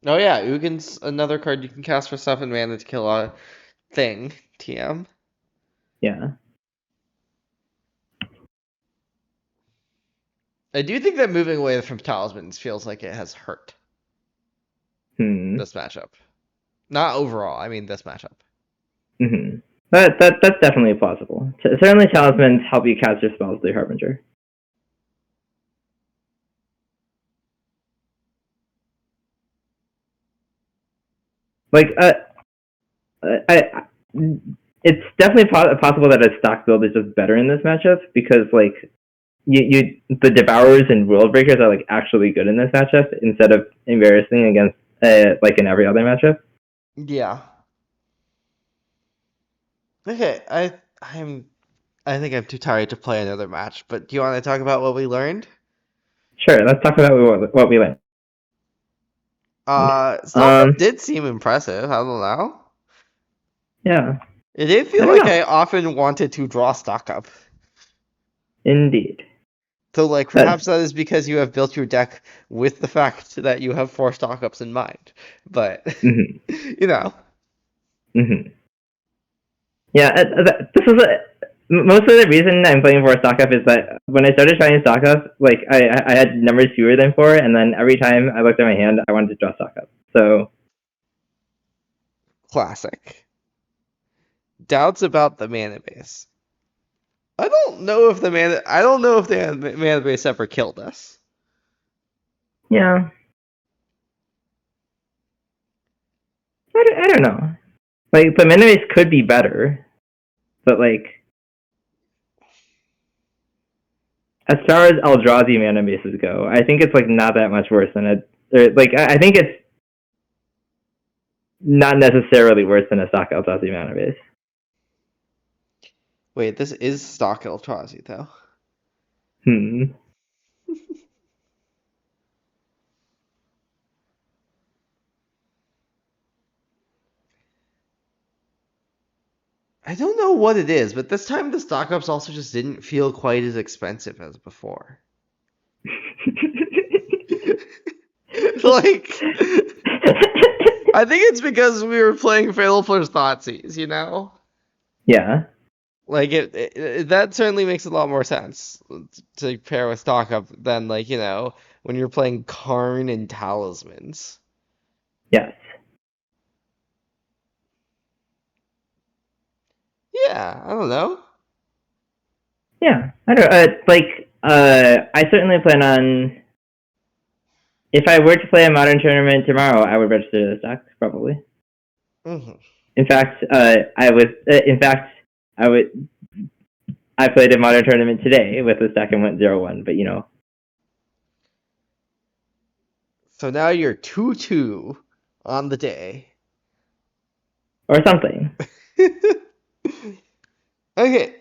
Oh yeah, Ugin's another card you can cast for 7 mana to kill a thing. TM.
Yeah.
I do think that moving away from talismans feels like it has hurt
Hmm.
this matchup. Not overall, I mean this matchup.
Hmm. That's definitely plausible. Certainly, talismans help you cast your spells through Harbinger. Like, I it's definitely possible that a stock build is just better in this matchup because like the Devourers and World Breakers are like actually good in this matchup instead of embarrassing against like in every other matchup.
Yeah. Okay, I think I'm too tired to play another match, but do you want to talk about what we learned?
Sure, let's talk about what we learned.
Stock Up did seem impressive. I don't know.
Yeah,
It did
I
feel
don't
like
know.
I often wanted to draw Stock Up.
Indeed,
So, like,
that.
perhaps that is because you have built your deck with the fact that you have 4 Stock Ups in mind. But,
Mm-hmm,
you know.
mm-hmm. Yeah, this is most of the reason I'm playing for stock up is that when I started trying stock up, like I had numbers fewer than 4, and then every time I looked at my hand, I wanted to draw stock up. So
Classic. Doubts about the mana base. I don't know if the mana base ever killed us.
yeah, I don't know. Like the mana base could be better, but like as far as Eldrazi mana bases go, I think it's like not that much worse than it. Or, like I think it's not necessarily worse than a stock Eldrazi mana base.
Wait, this is stock Eldrazi, though.
Hmm.
I don't know what it is, but this time the Stock Ups also just didn't feel quite as expensive as before. Like, I think it's because we were playing Fatal Push Thoughtseize, you know?
Yeah.
Like that certainly makes a lot more sense to pair with stock up than like, when you're playing Karn and Talismans.
Yes.
Yeah, I don't know.
Yeah, I don't I certainly plan on if I were to play a modern tournament tomorrow, I would register the stock probably.
Hmm.
In fact, in fact, I would. I played a modern tournament today with the stack and went 0-1, but
So now you're 2-2 on the day.
or something.
Okay,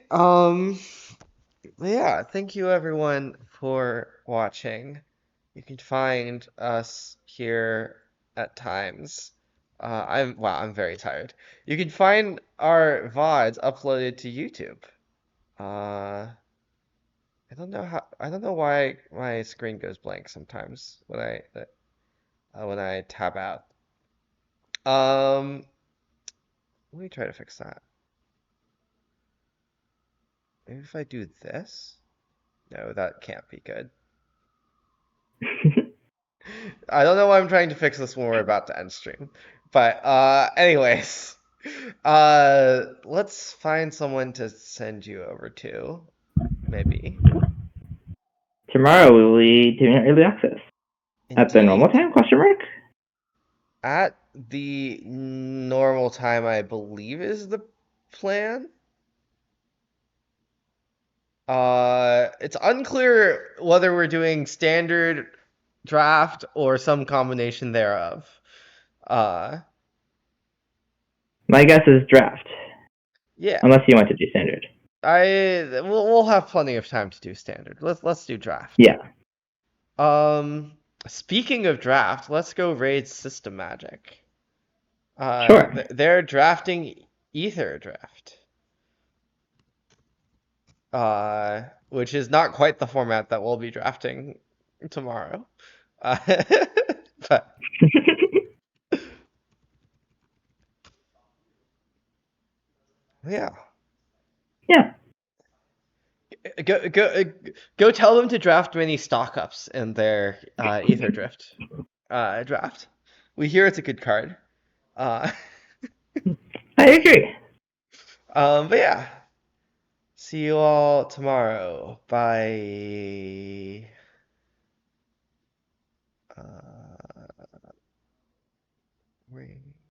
yeah, thank you everyone for watching. You can find us here at times. I'm very tired. You can find our VODs uploaded to YouTube. I don't know why my screen goes blank sometimes when I tab out. Um, Let me try to fix that. Maybe if I do this? No, that can't be good. I don't know why I'm trying to fix this when we're about to end stream. But anyways, let's find someone to send you over to, maybe.
Tomorrow we will be doing early access at the normal
Indeed.
time? Question mark.
At the normal time, I believe is the plan. It's unclear whether we're doing standard draft or some combination thereof. Uh,
My guess is draft,
yeah.
unless you want to do standard.
We'll have plenty of time to do standard. Let's do draft.
Yeah,
Um, Speaking of draft, let's go raid System Magic.
sure.
They're drafting Ether Draft. Which is not quite the format that we'll be drafting tomorrow. Uh, but yeah,
Yeah,
go tell them to draft many stock ups in their Ether Drift draft. We hear it's a good card. Uh,
I agree.
but yeah, see you all tomorrow. Bye. Uh, wait.